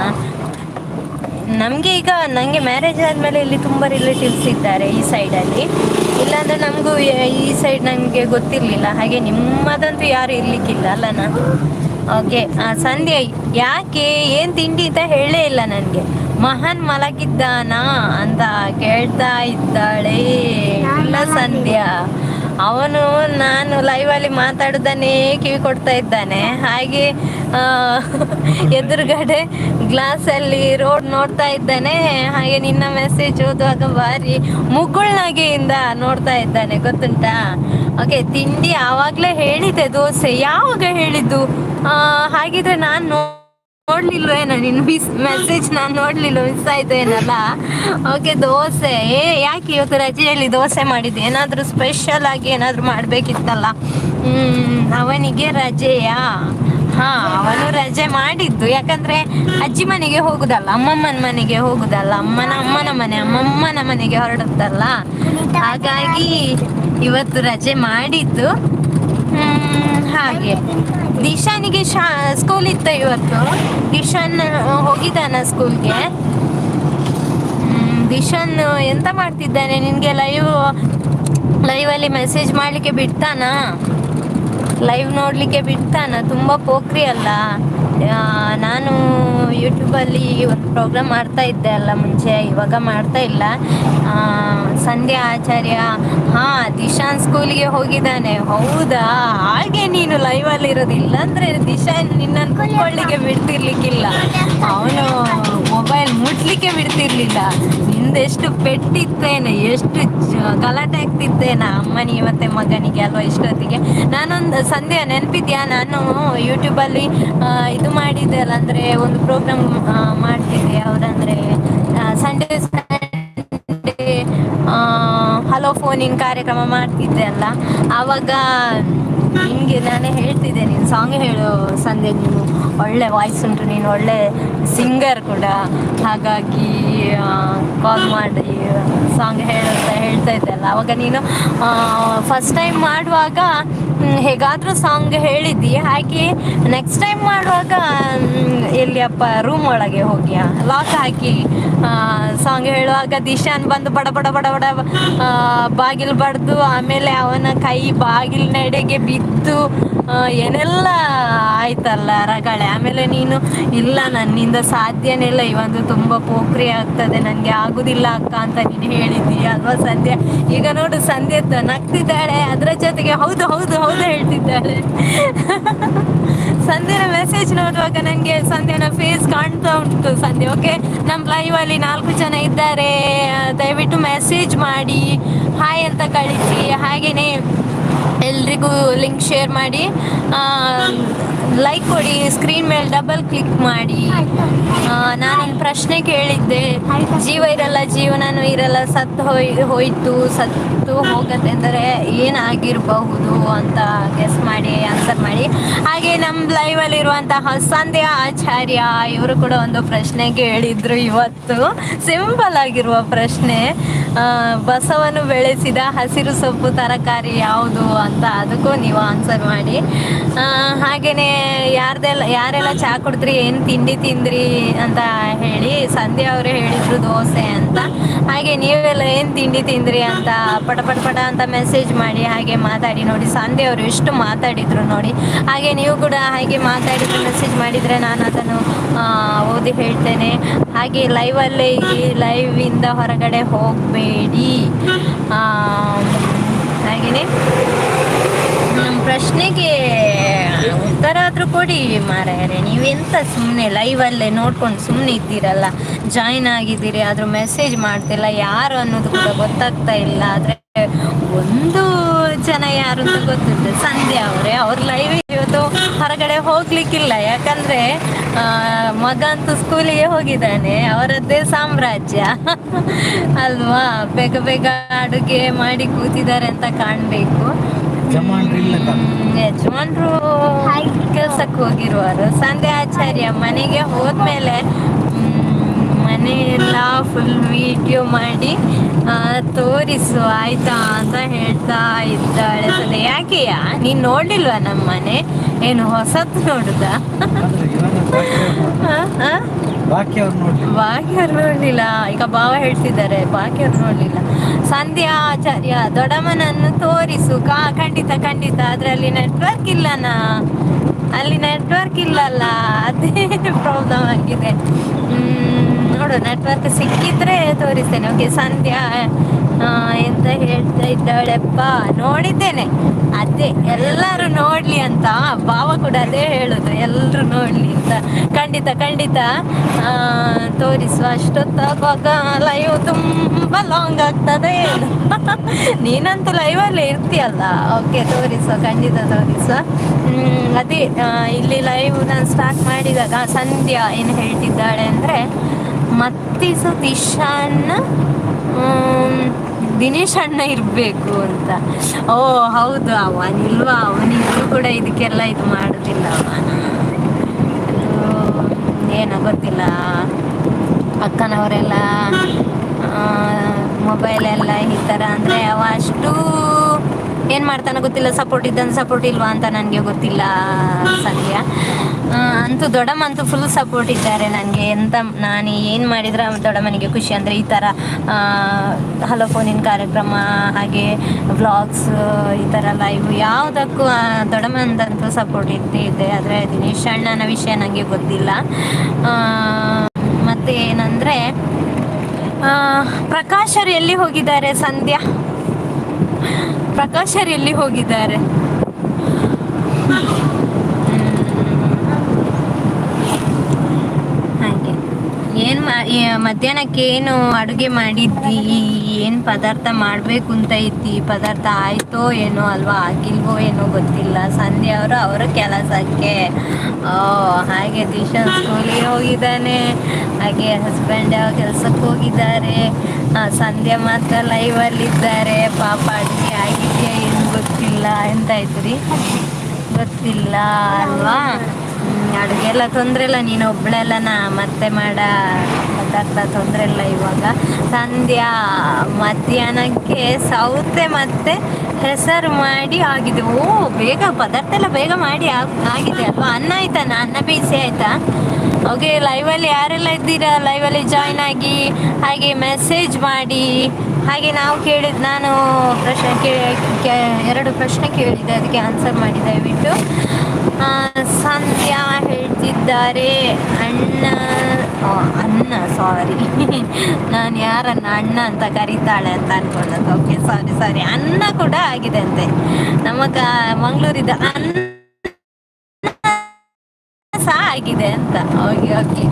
ನಮಗೆ ಈಗ ನನಗೆ ಮ್ಯಾರೇಜ್ ಆದಮೇಲೆ ಇಲ್ಲಿ ತುಂಬ ರಿಲೇಟಿವ್ಸ್ ಇದ್ದಾರೆ ಈ ಸೈಡಲ್ಲಿ. ಇಲ್ಲಾಂದರೆ ನಮಗೂ ಈ ಸೈಡ್ ನನಗೆ ಗೊತ್ತಿರಲಿಲ್ಲ. ಹಾಗೆ ನಿಮ್ಮದಂತೂ ಯಾರು ಇರ್ಲಿಕ್ಕಿಲ್ಲ ಅಲ್ಲನಾ? ಓಕೆ, ಸಂಧ್ಯಾ ಯಾಕೆ ಏನು ತಿಂಡಿ ಅಂತ ಹೇಳೇ ಇಲ್ಲ ನನಗೆ. ಮಹಾನ್ ಮಲಗಿದ್ದಾನಾ ಅಂತ ಕೇಳ್ತಾ ಇದ್ದಾಳೆ. ಇಲ್ಲ ಸಂಧ್ಯಾ, ಅವನು ನಾನು ಲೈವಲ್ಲಿ ಮಾತಾಡೋದನ್ನೇ ಕಿವಿ ಕೊಡ್ತಾ ಇದ್ದಾನೆ. ಹಾಗೆ ಎದುರುಗಡೆ ಗ್ಲಾಸಲ್ಲಿ ರೋಡ್ ನೋಡ್ತಾ ಇದ್ದಾನೆ. ಹಾಗೆ ನಿನ್ನ ಮೆಸೇಜ್ ಓದುವಾಗ ಭಾರಿ ಮುಗುಳ್ನಗೆಯಿಂದ ನೋಡ್ತಾ ಇದ್ದಾನೆ, ಗೊತ್ತುಂಟಾ? ಓಕೆ, ತಿಂಡಿ ಆವಾಗಲೇ ಹೇಳಿದ್ದೆ, ದೋಸೆ. ಯಾವಾಗ ಹೇಳಿದ್ದು? ಹಾಗಿದ್ರೆ ನಾನು ನೋಡ್ಲಿಲ್ವೇನೋ ನಿನ್ನ ಮೆಸೇಜ್, ನಾನು ನೋಡ್ಲಿಲ್ಲ, ಮಿಸ್ ಆಯ್ತು ಏನಲ್ಲ. ಓಕೆ, ದೋಸೆ. ಯಾಕೆ ಇವತ್ತು ರಜೆಯಲ್ಲಿ ದೋಸೆ ಮಾಡಿದ್ದೆ? ಏನಾದರೂ ಸ್ಪೆಷಲ್ ಆಗಿ ಏನಾದರೂ ಮಾಡಬೇಕಿತ್ತಲ್ಲ. ಅವನಿಗೆ ರಜೆಯಾ? ಅವನು ರಜೆ ಮಾಡಿದ್ದು, ಯಾಕಂದ್ರೆ ಅಜ್ಜಿ ಮನೆಗೆ ಹೋಗುದಲ್ಲ, ಅಮ್ಮಮ್ಮನ ಮನೆಗೆ ಹೋಗುದಲ್ಲ, ಅಮ್ಮಮ್ಮನ ಮನೆಗೆ ಹೊರಡುತ್ತಲ್ಲ, ಹಾಗಾಗಿ ಇವತ್ತು ರಜೆ ಮಾಡಿದ್ದು. ಹಾಗೆ ದಿಶಾನಿಗೆ ಸ್ಕೂಲ್ ಇತ್ತು ಇವತ್ತು. ದಿಶಾನ್ ಹೋಗಿದ್ದಾನ ಸ್ಕೂಲ್ಗೆ. ದಿಶಾನ್ ಎಂತ ಮಾಡ್ತಿದ್ದಾನೆ? ನಿನಗೆ ಲೈವಲ್ಲಿ ಮೆಸೇಜ್ ಮಾಡಲಿಕ್ಕೆ ಬಿಡ್ತಾನಾ? ಲೈವ್ ನೋಡಲಿಕ್ಕೆ ಬಿಡ್ತಾನ? ತುಂಬ ಪೋಖ್ರಿ ಅಲ್ಲ. ನಾನು ಯೂಟ್ಯೂಬಲ್ಲಿ ಒಂದು ಪ್ರೋಗ್ರಾಮ್ ಮಾಡ್ತಾ ಇದ್ದೆ ಅಲ್ಲ ಮುಂಚೆ, ಇವಾಗ ಮಾಡ್ತಾ ಇಲ್ಲ. ಸಂಧ್ಯಾ ಆಚಾರ್ಯ, ದಿಶಾನ್ ಸ್ಕೂಲಿಗೆ ಹೋಗಿದ್ದಾನೆ. ಹೌದಾ? ಹಾಗೆ ನೀನು ಲೈವಲ್ಲಿ ಇರೋದಿಲ್ಲ ಅಂದರೆ ದಿಶಾನ್ ನಿನ್ನನ್ನು ಕುತ್ಕೊಳ್ಳಿಕ್ಕೆ ಬಿಡ್ತಿರ್ಲಿಕ್ಕಿಲ್ಲ, ಅವನು ಮೊಬೈಲ್ ಮುಟ್ಲಿಕ್ಕೆ ಬಿಡ್ತಿರ್ಲಿಲ್ಲ. ನಿಂದೆಷ್ಟು ಪೆಟ್ಟಿತ್ತೇನೆ, ಎಷ್ಟು ಗಲಾಟೆ ಆಗ್ತಿದ್ದೇನೆ ಅಮ್ಮನಿಗೆ ಮತ್ತೆ ಮಗನಿಗೆ ಅಲ್ವಾ ಇಷ್ಟೊತ್ತಿಗೆ. ನಾನೊಂದು ಸಂಧ್ಯಾ ನೆನಪಿದ್ಯಾ? ನಾನು ಯೂಟ್ಯೂಬಲ್ಲಿ ಇದು ಮಾಡಿದ್ದೆ ಅಲ್ಲ, ಅಂದರೆ ಒಂದು ಪ್ರೋಗ್ರಾಮ್ ಮಾಡ್ತಿದ್ದೆ. ಅವರಂದರೆ ಸಂಡೇ ಹಲೋ ಫೋನಿನ ಕಾರ್ಯಕ್ರಮ ಮಾಡ್ತಿದ್ದೆ ಅಲ್ಲ, ಆವಾಗ ನಿನಗೆ ನಾನೇ ಹೇಳ್ತಿದ್ದೆ, ನೀನು ಸಾಂಗ್ ಹೇಳು ಸಂಧ್ಯಾ, ನೀನು ಒಳ್ಳೆ ವಾಯ್ಸ್ ಉಂಟು, ನೀನು ಒಳ್ಳೆ ಸಿಂಗರ್ ಕೂಡ, ಹಾಗಾಗಿ ಕಾಲ್ ಮಾಡಿ ಸಾಂಗ್ ಹೇಳು ಅಂತ ಹೇಳ್ತಾ ಇದ್ದೆ ಅಲ್ಲ. ಆವಾಗ ನೀನು ಫಸ್ಟ್ ಟೈಮ್ ಮಾಡುವಾಗ ಹೇಗಾದರೂ ಸಾಂಗ್ ಹೇಳಿದ್ದಿ. ಹಾಗೆ ನೆಕ್ಸ್ಟ್ ಟೈಮ್ ಮಾಡುವಾಗ ಎಲ್ಲಿಯಪ್ಪ ರೂಮ್ ಒಳಗೆ ಹೋಗಿ ಲಾಕ್ ಹಾಕಿ ಸಾಂಗ್ ಹೇಳುವಾಗ ದಿಶಾನ್ ಬಂದು ಬಡ ಬಡ ಬಡ ಬಡ ಬಾಗಿಲು ಬಡ್ದು, ಆಮೇಲೆ ಅವನ ಕೈ ಬಾಗಿಲಿನೆಡೆಗೆ ಬಿದ್ದು ಏನೆಲ್ಲ ಆಯ್ತಲ್ಲ ರಗಳೆ. ಆಮೇಲೆ ನೀನು ಇಲ್ಲ ನನ್ನಿಂದ ಸಾಧ್ಯನೇ ಇಲ್ಲ, ಇವಂದು ತುಂಬ ಪೋಖ್ರಿ ಆಗ್ತದೆ, ನನಗೆ ಆಗುದಿಲ್ಲ ಅಕ್ಕ ಅಂತ ನೀನು ಹೇಳಿದ್ದೀಯ ಅಲ್ವಾ ಸಂಧ್ಯಾ? ಈಗ ನೋಡು ಸಂಧ್ಯಾ ನಗ್ತಿದ್ದಾಳೆ, ಅದರ ಜೊತೆಗೆ ಹೌದು ಹೌದು ಹೌದು ಹೇಳ್ತಿದ್ದಾಳೆ. ಸಂಧ್ಯನ ಮೆಸೇಜ್ ನೋಡುವಾಗ ನನಗೆ ಸಂಧ್ಯನ ಫೇಸ್ ಕಾಣ್ತಾ ಉಂಟು. ಸಂಧ್ಯೆ ಓಕೆ, ನಮ್ಮ ಲೈವಲ್ಲಿ 4 ಜನ ಇದ್ದಾರೆ, ದಯವಿಟ್ಟು ಮೆಸೇಜ್ ಮಾಡಿ, ಹಾಯ್ ಅಂತ ಕಳಿಸಿ. ಹಾಗೆಯೇ ಎಲ್ರಿಗೂ ಲಿಂಕ್ ಶೇರ್ ಮಾಡಿ, ಲೈಕ್ ಕೊಡಿ, ಸ್ಕ್ರೀನ್ ಮೇಲೆ ಡಬಲ್ ಕ್ಲಿಕ್ ಮಾಡಿ. ನಾನೊಂದು ಪ್ರಶ್ನೆ ಕೇಳಿದ್ದೆ, ಜೀವ ಇರಲ್ಲ ಜೀವನನೂ ಇರಲ್ಲ, ಹೋಯ್ತು ಸತ್ತು ಹೋಗತ್ತೆಂದರೆ ಏನಾಗಿರಬಹುದು ಅಂತ ಗೆಸ್ ಮಾಡಿ, ಆನ್ಸರ್ ಮಾಡಿ. ಹಾಗೆ ನಮ್ಮ ಲೈವಲ್ಲಿರುವಂತಹ ಸಂಧ್ಯಾ ಆಚಾರ್ಯ ಇವರು ಕೂಡ ಒಂದು ಪ್ರಶ್ನೆ ಕೇಳಿದ್ರು ಇವತ್ತು. ಸಿಂಪಲ್ ಆಗಿರುವ ಪ್ರಶ್ನೆ, ಬಸವನು ಬೆಳೆಸಿದ ಹಸಿರು ಸೊಪ್ಪು ತರಕಾರಿ ಯಾವುದು ಅಂತ, ಅದಕ್ಕೂ ನೀವು ಆನ್ಸರ್ ಮಾಡಿ. ಹಾಗೆಯೇ ಯಾರೆಲ್ಲ ಚಹಾ ಕುಡಿದ್ರಿ, ಏನು ತಿಂಡಿ ತಿಂದ್ರಿ ಅಂತ ಹೇಳಿ. ಸಂಧ್ಯಾ ಅವರೇ ಹೇಳಿದ್ರು ದೋಸೆ ಅಂತ. ಹಾಗೆ ನೀವೆಲ್ಲ ಏನು ತಿಂಡಿ ತಿಂದ್ರಿ ಅಂತ ಪಟ ಅಂತ ಮೆಸೇಜ್ ಮಾಡಿ, ಹಾಗೆ ಮಾತಾಡಿ ನೋಡಿ. ಸಂಧ್ಯಾ ಅವರು ಎಷ್ಟು ಮಾತಾಡಿದ್ರು ನೋಡಿ. ಹಾಗೆ ನೀವು ಕೂಡ ಹಾಗೆ ಮಾತಾಡಿದ್ರು ಮೆಸೇಜ್ ಮಾಡಿದರೆ ನಾನು ಅದನ್ನು ಓದಿ ಹೇಳ್ತೇನೆ. ಹಾಗೆ ಲೈವಲ್ಲೇ ಲೈವಿಂದ ಹೊರಗಡೆ ಹೋಗಬೇಡಿ. ಹಾಗೆಯೇ ನಮ್ಮ ಪ್ರಶ್ನೆಗೆ ಉತ್ತರ ಆದರೂ ಕೊಡಿ ಮಾರಾಯರೆ. ನೀವೆಂತ ಸುಮ್ಮನೆ ಲೈವಲ್ಲೇ ನೋಡ್ಕೊಂಡು ಸುಮ್ಮನೆ ಇದ್ದೀರಲ್ಲ, ಜಾಯಿನ್ ಆಗಿದ್ದೀರಿ, ಆದರೂ ಮೆಸೇಜ್ ಮಾಡ್ತಿಲ್ಲ, ಯಾರು ಅನ್ನೋದು ಕೂಡ ಗೊತ್ತಾಗ್ತಾ ಇಲ್ಲ. ಆದರೆ ಒಂದು ಜನ ಯಾರು ಅಂತ ಗೊತ್ತಿದೆ, ಸಂಧ್ಯಾ ಅವರೇ. ಅವ್ರ ಲೈವ್ ಇವತ್ತು ಹೊರಗಡೆ ಹೋಗ್ಲಿಕ್ಕಿಲ್ಲ, ಯಾಕಂದರೆ ಮಗ ಅಂತೂ ಸ್ಕೂಲಿಗೆ ಹೋಗಿದ್ದಾನೆ, ಅವರದ್ದೇ ಸಾಮ್ರಾಜ್ಯ ಅಲ್ವಾ. ಬೇಗ ಅಡುಗೆ ಮಾಡಿ ಕೂತಿದ್ದಾರೆ ಅಂತ ಕಾಣಬೇಕು. ಯಜಮಾನ್ರು ಕೆಲ್ಸಕ್ಕೆ ಹೋಗಿರುವರು. ಸಂಧ್ಯಾ ಆಚಾರ್ಯ ಮನೆಗೆ ಹೋದ್ಮೇಲೆ ಮನೆಯೆಲ್ಲ ಫುಲ್ ವಿಡಿಯೋ ಮಾಡಿ ತೋರಿಸು ಆಯ್ತಾ ಅಂತ ಹೇಳ್ತಾ ಇದ್ದಾಳೆ. ಸಂಧ್ಯಾ ಯಾಕೆಯಾ ನೀನು ನೋಡ್ಲಿಲ್ವಾ ನಮ್ಮ ಮನೆ? ಏನು ಹೊಸತ್ತು ನೋಡುದ? ಬಾಕಿಯವ್ರು ನೋಡ್ಲಿಲ್ಲ. ಈಗ ಭಾವ ಹೇಳ್ತಿದ್ದಾರೆ ಬಾಕಿಯವ್ರು ನೋಡ್ಲಿಲ್ಲ. ಸಂಧ್ಯಾ ಆಚಾರ್ಯ ದೊಡ್ಡಮ್ಮನನ್ನು ತೋರಿಸು. ಖಂಡಿತ ಅದರಲ್ಲಿ ನೆಟ್ವರ್ಕ್ ಇಲ್ಲನಾ? ಅಲ್ಲಿ ನೆಟ್ವರ್ಕ್ ಇಲ್ಲಲ್ಲ, ಅದೇ ಪ್ರಾಬ್ಲಮ್ ಆಗಿದೆ. ನೋಡು, ನೆಟ್ವರ್ಕ್ ಸಿಕ್ಕಿದ್ರೆ ತೋರಿಸ್ತೇನೆ. ಓಕೆ, ಸಂಧ್ಯಾ ಎಂತ ಹೇಳ್ತಾ ಇದ್ದಾಳೆಪ್ಪ, ನೋಡಿದ್ದೇನೆ, ಅದೇ ಎಲ್ಲರೂ ನೋಡ್ಲಿ ಅಂತ. ಭಾವ ಕೂಡ ಅದೇ ಹೇಳುದು, ಎಲ್ಲರೂ ನೋಡ್ಲಿ ಅಂತ. ಖಂಡಿತ ತೋರಿಸುವ. ಅಷ್ಟೊತ್ತಾಗುವಾಗ ಲೈವ್ ತುಂಬ ಲಾಂಗ್ ಆಗ್ತದೆ. ನೀನಂತೂ ಲೈವಲ್ಲೇ ಇರ್ತೀಯಲ್ಲ. ಓಕೆ, ಖಂಡಿತ ತೋರಿಸುವ. ಅದೇ ಇಲ್ಲಿ ಲೈವ್ ನಾನು ಸ್ಟಾರ್ಟ್ ಮಾಡಿದಾಗ ಸಂಧ್ಯಾ ಏನು ಹೇಳ್ತಿದ್ದಾಳೆ ಅಂದರೆ, ಮತ್ತಿಸು ದಿನೇಶ್ ಅಣ್ಣ ಇರಬೇಕು ಅಂತ. ಓ ಹೌದು, ಅವನಿಲ್ವಾ? ಅವನಿಗೂ ಕೂಡ ಇದಕ್ಕೆಲ್ಲ ಇದು ಮಾಡೋದಿಲ್ಲ. ಏನೋ ಗೊತ್ತಿಲ್ಲ, ಅಕ್ಕನವರೆಲ್ಲ ಮೊಬೈಲೆಲ್ಲ ಈ ಥರ ಅಂದರೆ ಅವ ಅಷ್ಟು ಏನು ಮಾಡ್ತಾನೋ ಗೊತ್ತಿಲ್ಲ. ಸಪೋರ್ಟ್ ಇದ್ದಂಗೆ ಸಪೋರ್ಟ್ ಇಲ್ವಾ ಅಂತ ನನಗೆ ಗೊತ್ತಿಲ್ಲ. ಸಂಧ್ಯಾ ಅಂತೂ ದೊಡ್ಡಮ್ಮ ಅಂತೂ ಫುಲ್ ಸಪೋರ್ಟ್ ಇದ್ದಾರೆ ನನಗೆ. ನಾನು ಏನು ಮಾಡಿದ್ರೆ ದೊಡ್ಡಮ್ಮನಿಗೆ ಖುಷಿ ಅಂದರೆ ಈ ಥರ ಹಲೋ ಫೋನಿನ ಕಾರ್ಯಕ್ರಮ, ಹಾಗೆ ವ್ಲಾಗ್ಸ್, ಈ ಥರ ಲೈವ್ ಯಾವುದಕ್ಕೂ ದೊಡ್ಡಮ್ಮಂದಂತೂ ಸಪೋರ್ಟ್ ಇದ್ದೇ ಇದೆ. ಆದರೆ ದಿನೇಶ್ ಅಣ್ಣನ ವಿಷಯ ನನಗೆ ಗೊತ್ತಿಲ್ಲ. ಮತ್ತು ಏನಂದರೆ ಪ್ರಕಾಶರು ಎಲ್ಲಿ ಹೋಗಿದ್ದಾರೆ? ಸಂಧ್ಯಾ ಪ್ರಕಾಶರು ಎಲ್ಲಿ ಹೋಗಿದ್ದಾರೆ? ಹಾಗೆ ಮಧ್ಯಾಹ್ನಕ್ಕೆ ಏನು ಅಡುಗೆ ಮಾಡಿದ್ದಿ? ಏನು ಪದಾರ್ಥ ಮಾಡಬೇಕು ಅಂತ ಇದ್ದಿ? ಪದಾರ್ಥ ಆಯಿತೋ ಏನೋ ಅಲ್ವಾ, ಆಗಿಲ್ವೋ ಏನೋ ಗೊತ್ತಿಲ್ಲ. ಸಂಧ್ಯಾ ಅವರ ಕೆಲಸಕ್ಕೆ. ಹಾಗೆ ದಿಶಾನ್ ಸ್ಕೂಲಿಗೆ ಹೋಗಿದ್ದಾನೆ, ಹಾಗೆ ಹಸ್ಬೆಂಡ್ ಕೆಲಸಕ್ಕೆ ಹೋಗಿದ್ದಾರೆ. ಸಂಧ್ಯಾ ಮಾತ್ರ ಲೈವಲ್ಲಿದ್ದಾರೆ. ಪಾಪ ಅಡುಗೆ ಆಗಿದೆಯಾ ಏನು ಗೊತ್ತಿಲ್ಲ. ಎಂತ ಆಯ್ತು ರೀ ಗೊತ್ತಿಲ್ಲ ಅಲ್ವಾ. ಅಡುಗೆ ಎಲ್ಲ ತೊಂದರೆ ಇಲ್ಲ, ನೀನು ಒಬ್ಬಳೆಲ್ಲ ಮತ್ತೆ ಪದಾರ್ಥ ತೊಂದರೆ ಇಲ್ಲ. ಇವಾಗ ಸಂಧ್ಯಾ ಮಧ್ಯಾಹ್ನಕ್ಕೆ ಸೌತೆ ಮತ್ತು ಹೆಸರು ಮಾಡಿ ಆಗಿದೆ. ಓ ಬೇಗ ಪದಾರ್ಥ ಎಲ್ಲ ಬೇಗ ಮಾಡಿ ಆಗಿದೆ ಅಲ್ವಾ. ಅನ್ನ ಆಯ್ತಾ? ಅನ್ನ ಬೇಯಿಸಿ ಆಯಿತಾ? ಓಕೆ, ಲೈವಲ್ಲಿ ಯಾರೆಲ್ಲ ಇದ್ದೀರಾ ಲೈವಲ್ಲಿ ಜಾಯ್ನ್ ಆಗಿ, ಹಾಗೆ ಮೆಸೇಜ್ ಮಾಡಿ. ಹಾಗೆ ನಾನು ಪ್ರಶ್ನೆ 2 ಪ್ರಶ್ನೆ ಕೇಳಿದೆ, ಅದಕ್ಕೆ ಆನ್ಸರ್ ಮಾಡಿ ದಯವಿಟ್ಟು. ಸಂಧ್ಯಾ ಹೇಳ್ತಿದ್ದಾರೆ ಅಣ್ಣ ಸಾರಿ ನಾನು ಯಾರನ್ನ ಅಣ್ಣ ಅಂತ ಕರೀತಾಳೆ ಅಂತ ಅನ್ಕೊಂಡದ್ದು. ಓಕೆ, ಸಾರಿ ಅನ್ನ ಕೂಡ ಆಗಿದೆ ಅಂತೆ. ನಮ್ಮ ಮಂಗಳೂರಿದ ಅನ್ನ ಸಹ ಆಗಿದೆ ಅಂತ. Okay okay.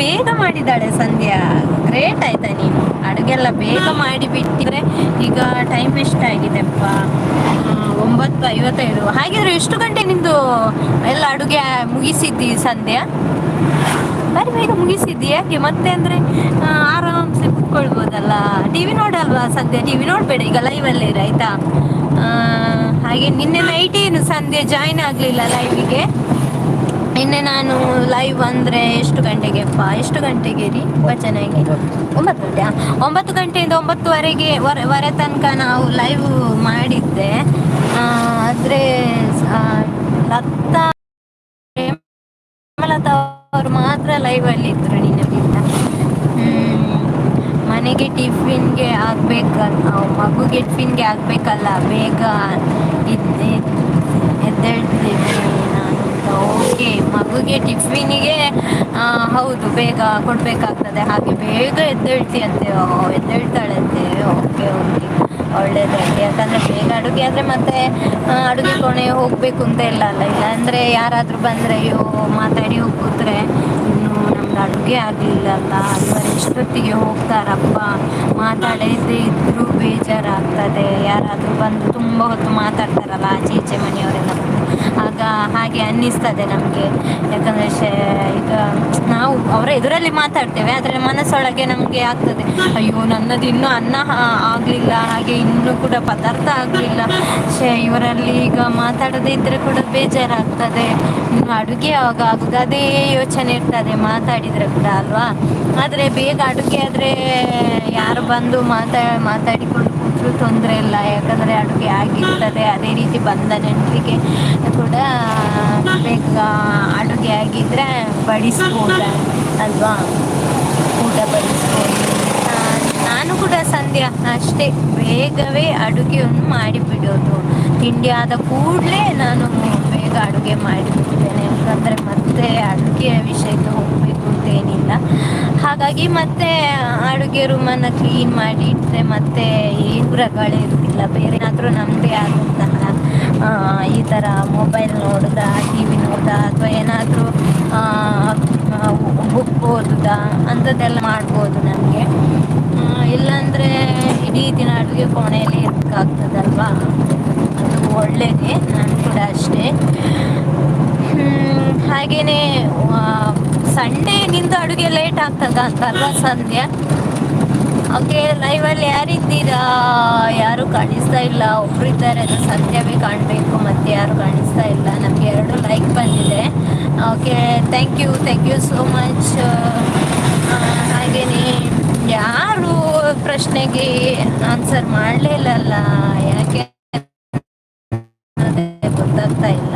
ಬೇಗ ಮಾಡಿದ್ದಾಳೆ ಸಂಧ್ಯಾ, ಗ್ರೇಟ್ ಆಯ್ತಾ ನೀನು. ಅಡುಗೆಲ್ಲ ಬೇಗ ಮಾಡಿ ಬಿಟ್ಟಿದ್ರೆ ಈಗ ಟೈಮ್ ಎಷ್ಟಾಗಿದೆಪ್ಪ, 9:57. ಹಾಗಿದ್ರೆ ಎಷ್ಟು ಗಂಟೆ ನಿಂದು ಎಲ್ಲ ಅಡುಗೆ ಮುಗಿಸಿದ್ದಿ ಸಂಧ್ಯಾ? ಬರೀ ಬೇಗ ಮುಗಿಸಿದ್ದಿ ಯಾಕೆ ಮತ್ತೆ? ಅಂದರೆ ಆರಾಮ್ಸೆ ಕುತ್ಕೊಳ್ಬೋದಲ್ಲ. ಟಿ ವಿ ನೋಡಲ್ವಾ ಸಂಧ್ಯಾ? ಟಿ ವಿ ನೋಡಬೇಡ ಈಗ, ಲೈವಲ್ಲೇ ಇರು ಆಯಿತಾ. ಹಾಗೆ ನಿನ್ನೆ ನೈಟ್ ಏನು ಸಂಧ್ಯಾ ಜಾಯಿನ್ ಆಗಲಿಲ್ಲ ಲೈವಿಗೆ? ನಿನ್ನೆ ನಾನು ಲೈವ್ ಅಂದರೆ ಎಷ್ಟು ಗಂಟೆಗೆಪ್ಪ, ಎಷ್ಟು ಗಂಟೆಗೆ ರೀ ಭಜನೆಗೆ? 9 ಗಂಟೆ. 9 ಗಂಟೆಯಿಂದ 9:30 ವರೆ ತನಕ ನಾವು ಲೈವ್ ಮಾಡಿದ್ದೆ. ಆದರೆ ಲತಾ ಹೇಮಲತಾ ಅವರು ಮಾತ್ರ ಲೈವಲ್ಲಿ ಇದ್ರು ನಿನ್ನೆ ಬಿಟ್ಟ. ಮನೆಗೆ ಟಿಫಿನ್ಗೆ ಆಗ್ಬೇಕಲ್ಲ, ಮಗುಗೆ ಟಿಫಿನ್ಗೆ ಆಗಬೇಕಲ್ಲ, ಬೇಗ ಎದ್ದೇಳ್ತಿದ್ದೆ ನಾನು. ಓಕೆ, ಮಗುಗೆ ಟಿಫಿನಿಗೆ ಹೌದು ಬೇಗ ಕೊಡಬೇಕಾಗ್ತದೆ, ಹಾಗೆ ಬೇಗ ಎದ್ದೇಳ್ತೀಯಂತೆ. ಎದ್ದೇಳ್ತಾಳಂತೆ. Okay okay, ಒಳ್ಳೇದಾಗಿ. ಯಾಕಂದರೆ ಬೇಗ ಅಡುಗೆ ಆದರೆ ಮತ್ತೆ ಅಡುಗೆ ಕೋಣೆ ಹೋಗಬೇಕು ಅಂತ ಇಲ್ಲ ಅಲ್ಲ. ಇಲ್ಲಾಂದರೆ ಯಾರಾದರೂ ಬಂದರೆ ಅಯ್ಯೋ ಮಾತಾಡಿ ಹೋಗ್ಬಿಟ್ರೆ ಇನ್ನು ನಮ್ದು ಅಡುಗೆ ಆಗಲಿಲ್ಲಲ್ಲ, ಇವರು ಎಷ್ಟೊತ್ತಿಗೆ ಹೋಗ್ತಾರಪ್ಪ, ಮಾತಾಡದೇ ಇದ್ದರೂ ಬೇಜಾರಾಗ್ತದೆ. ಯಾರಾದರೂ ಬಂದು ತುಂಬ ಹೊತ್ತು ಮಾತಾಡ್ತಾರಲ್ಲ ಆಚೆ ಈಚೆ ಮನೆಯವರೆಲ್ಲ ಬಂದು, ಆಗ ಹಾಗೆ ಅನ್ನಿಸ್ತದೆ ನಮಗೆ. ಯಾಕಂದರೆ ಈಗ ನಾವು ಅವರ ಎದುರಲ್ಲಿ ಮಾತಾಡ್ತೇವೆ, ಆದರೆ ಮನಸ್ಸೊಳಗೆ ನಮಗೆ ಆಗ್ತದೆ ಅಯ್ಯೋ ನನ್ನದು ಇನ್ನೂ ಅನ್ನ ಆಗಲಿಲ್ಲ, ಹಾಗೆ ಇನ್ನೂ ಕೂಡ ಪದಾರ್ಥ ಆಗಲಿಲ್ಲ, ಇವರಲ್ಲಿ ಈಗ ಮಾತಾಡದೇ ಇದ್ದರೆ ಕೂಡ ಬೇಜಾರಾಗ್ತದೆ, ಇನ್ನು ಅಡುಗೆ ಯಾವಾಗ ಆಗೋದು ಅದೇ ಯೋಚನೆ ಇರ್ತದೆ ಮಾತಾಡಿದರೆ ಕೂಡ ಅಲ್ವಾ. ಆದರೆ ಬೇಗ ಅಡುಗೆ ಆದರೆ ಯಾರು ಬಂದು ಮಾತಾಡಿಕೊಂಡು ಕೂತ್ರೂ ತೊಂದರೆ ಇಲ್ಲ, ಯಾಕಂದರೆ ಅಡುಗೆ ಆಗಿರ್ತದೆ. ಅದೇ ರೀತಿ ಬಂದ ನೆಂಟರಿಗೆ ಕೂಡ ಬೇಗ ಅಡುಗೆ ಆಗಿದ್ದರೆ ಬಡಿಸ್ಬೋದು ಅಲ್ವಾ, ಊಟ ಬಡಿಸ್ಬೋದು. ನಾನು ಕೂಡ ಸಂಧ್ಯಾ ಅಷ್ಟೇ, ಬೇಗವೇ ಅಡುಗೆಯನ್ನು ಮಾಡಿಬಿಡೋದು. ತಿಂಡಿ ಆದ ಕೂಡಲೇ ನಾನು ಬೇಗ ಅಡುಗೆ ಮಾಡಿಬಿಡ್ತೇನೆ, ಯಾಕಂದರೆ ಮತ್ತೆ ಅಡುಗೆಯ ವಿಷಯಕ್ಕೆ ಹೋಗಬೇಕು ಅಂತೇನಿಲ್ಲ. ಹಾಗಾಗಿ ಮತ್ತೆ ಅಡುಗೆ ರೂಮನ್ನು ಕ್ಲೀನ್ ಮಾಡಿ ಇಟ್ಟರೆ ಮತ್ತೆ ಏನು ಇರ್ತಿಲ್ಲ. ಬೇರೆ ಏನಾದರೂ ನಮ್ಮದೇ ಆದಂತಹ ಈ ಥರ ಮೊಬೈಲ್ ನೋಡೋದಾ, ಟಿ ವಿ ನೋಡೋದಾ, ಅಥವಾ ಏನಾದರೂ ಬುಕ್ ಓದೋದಾ ಅಂಥದ್ದೆಲ್ಲ ಮಾಡ್ಬೋದು ನಮಗೆ. ಇಲ್ಲಾಂದರೆ ಇಡೀ ದಿನ ಅಡುಗೆ ಕೋಣೆಯಲ್ಲಿ ಇರಬೇಕಾಗ್ತದಲ್ವಾ, ಅದು ಒಳ್ಳೆಯದೇ. ನಾನು ಕೂಡ ಅಷ್ಟೇ. ಹಾಗೆಯೇ ಸಂಡೇ ನಿಂದು ಅಡುಗೆ ಲೇಟ್ ಆಗ್ತದ ಅಂತಲ್ವಾ ಸಂಧ್ಯಾ? ಓಕೆ, ಲೈವಲ್ಲಿ ಯಾರಿದ್ದೀರಾ? ಯಾರು ಕಾಣಿಸ್ತಾ ಇಲ್ಲ. ಒಬ್ರು ಇದ್ದಾರೆ, ಅದು ಸಂಧ್ಯಾವೇ ಕಾಣಬೇಕು, ಮತ್ತೆ ಯಾರು ಕಾಣಿಸ್ತಾ ಇಲ್ಲ. ನಮಗೆ 2 ಲೈಕ್ ಬಂದಿದೆ. Okay, thank you so much. ಹಾಗೆಯೇ ಯಾರು ಪ್ರಶ್ನೆಗೆ ಆನ್ಸರ್ ಮಾಡಲೇ ಇಲ್ಲಲ್ಲ, ಯಾಕೆ ಅದೇ ಗೊತ್ತಾಗ್ತಾ ಇಲ್ಲ.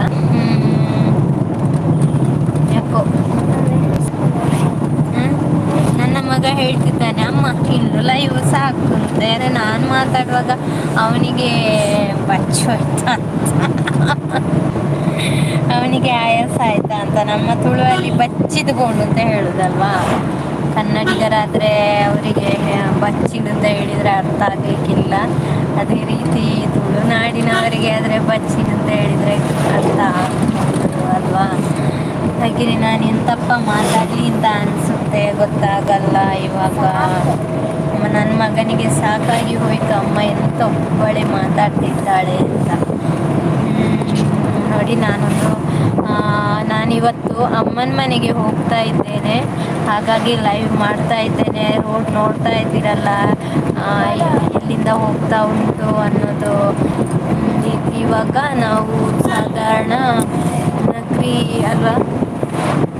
ಯಾಕೋ ನನ್ನ ಮಗ ಹೇಳ್ತಿದ್ದಾನೆ, ಅಮ್ಮ ಇನ್ನು ಲೈವ್ ಸಾಕು ಅಂತ. ನಾನು ಮಾತಾಡುವಾಗ ಅವನಿಗೆ ಬಚ್ಚೋಯ್ತಾ ಅವನಿಗೆ ಆಯಾಸ ಆಯ್ತಾ ಅಂತ. ನಮ್ಮ ತುಳುವಲ್ಲಿ ಬಚ್ಚಿದುಕೊಂಡು ಅಂತ ಹೇಳುದಲ್ವಾ, ಕನ್ನಡಿಗರಾದರೆ ಅವರಿಗೆ ಬಚ್ಚಿಡು ಅಂತ ಹೇಳಿದರೆ ಅರ್ಥ ಆಗಲಿಕ್ಕಿಲ್ಲ. ಅದೇ ರೀತಿ ತುಳುನಾಡಿನವರಿಗೆ ಆದರೆ ಬಚ್ಚಿಡು ಅಂತ ಹೇಳಿದರೆ ಅರ್ಥ ಆಗ್ಬೋದು ಅಲ್ವಾ. ಹಾಗೆ ನಾನು ಎಂತಪ್ಪ ಮಾತಾಡಲಿ ಅಂತ ಅನಿಸುತ್ತೆ, ಗೊತ್ತಾಗಲ್ಲ ಇವಾಗ. ನನ್ನ ಮಗನಿಗೆ ಸಾಕಾಗಿ ಹೋಯ್ತು, ಅಮ್ಮ ಎಂತ ಒಬ್ಬಳೆ ಮಾತಾಡ್ತಿದ್ದಾಳೆ ಅಂತ. ನೋಡಿ, ನಾನಿವತ್ತು ಅಮ್ಮನ ಮನೆಗೆ ಹೋಗ್ತಾ ಇದ್ದೇನೆ, ಹಾಗಾಗಿ ಲೈವ್ ಮಾಡ್ತಾ ಇದ್ದೇನೆ. ರೋಡ್ ನೋಡ್ತಾ ಇದ್ದೀರಲ್ಲ ಎಲ್ಲಿಂದ ಹೋಗ್ತಾ ಉಂಟು ಅನ್ನೋದು. ಇವಾಗ ನಾವು ಸಾಧಾರಣ ನಗರಿ ಅಲ್ವಾ,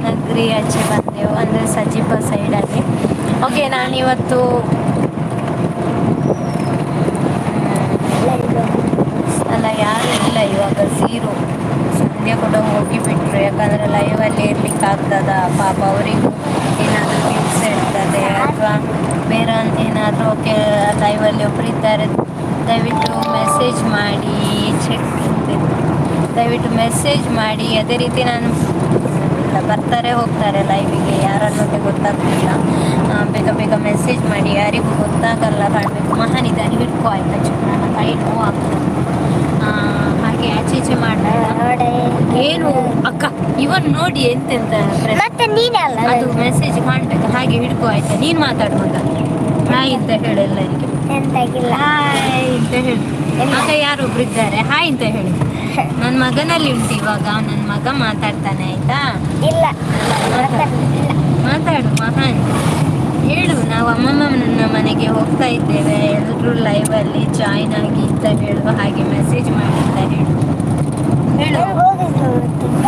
ನಗರಿ ಆಚೆ ಬಂದೆವು, ಅಂದರೆ ಸಜಿಪ ಸೈಡಲ್ಲಿ. ಓಕೆ, ನಾನಿವತ್ತು ಅಲ್ಲ ಯಾರು ಇಲ್ಲ ಇವಾಗ, ಝೀರೋ. ಸಂಧ್ಯಾ ಕೂಡ ಹೋಗಿಬಿಟ್ರು, ಯಾಕಂದರೆ ಲೈವಲ್ಲಿ ಇರ್ಲಿಕ್ಕಾಗ್ತದ ಪಾಪ, ಅವರಿಗೂ ಏನಾದರೂ ಟಿಪ್ಸ್ ಇರ್ತದೆ ಅಥವಾ ಬೇರೆ ಏನಾದರೂ. ಓಕೆ, ಲೈವಲ್ಲಿ ಒಬ್ರು ಇದ್ದಾರೆ, ದಯವಿಟ್ಟು ಮೆಸೇಜ್ ಮಾಡಿ, ದಯವಿಟ್ಟು ಮೆಸೇಜ್ ಮಾಡಿ. ಅದೇ ರೀತಿ ನಾನು ಬರ್ತಾರೆ ಹೋಗ್ತಾರೆ ಲೈವಿಗೆ, ಯಾರನ್ನೋದೇ ಗೊತ್ತಾಗ್ತಿಲ್ಲ. ಬೇಗ ಬೇಗ ಮೆಸೇಜ್ ಮಾಡಿ, ಯಾರಿಗೂ ಗೊತ್ತಾಗಲ್ಲ ಕಾಣಬೇಕು. ಮಹಾನಿಧಾನಿ ಹಿಡ್ಕೋ ಆಯ್ತಾ, ನನ್ನ ಕೈ ನೋವು ಆಗ್ತದೆ. ಹಾಗೆ ಹಾಗೆ ಆಚೆ ಈಚೆ ಮಾಡಬೇಡ. ನೋಡಿ ಏನು ಅಕ್ಕ ಇವನ್ ನೋಡಿ ಎಂತೆಂತ press- ಮತ್ತೆ ನೀನಲ್ಲ ಅದು ಮೆಸೇಜ್ ಕಾಣ್ಬೇಕು ಹಾಗೆ ಹಿಡ್ಕೊ ಆಯ್ತಾ. ನೀನ್ ಮಾತಾಡುವಾಗ ಹಾಯ್ ಅಂತ ಹೇಳು ಎಲ್ಲರಿಗೆ. ಎಂತಾಗಿಲ್ಲ. ಹಾಯ್ ಅಂತ ಹೇಳು. ಆಗ ಯಾರೊಬ್ರು ಇದ್ದಾರೆ ಹಾಯ್ ಅಂತ ಹೇಳಿ. ನನ್ನ ಮಗನಲ್ಲಿ ಉಂಟು ಇವಾಗ, ನನ್ನ ಮಗ ಮಾತಾಡ್ತಾನೆ ಆಯ್ತಾ. ಇಲ್ಲ ಮಾತಾಡು ಮಹಾನ್. ಹೇಳು ನಾವು ಅಮ್ಮಮ್ಮನ ಮನೆಗೆ ಹೋಗ್ತಾ ಇದ್ದೇವೆ, ಎಲ್ಲರೂ ಲೈವಲ್ಲಿ ಜಾಯಿನ್ ಆಗಿ ಅಂತ ಹೇಳು, ಹಾಗೆ ಮೆಸೇಜ್ ಮಾಡಿ ಅಂತ ಹೇಳು. ಹೇಳು. ಹೋಗಿದ್ರು ಗೊತ್ತಿಲ್ಲ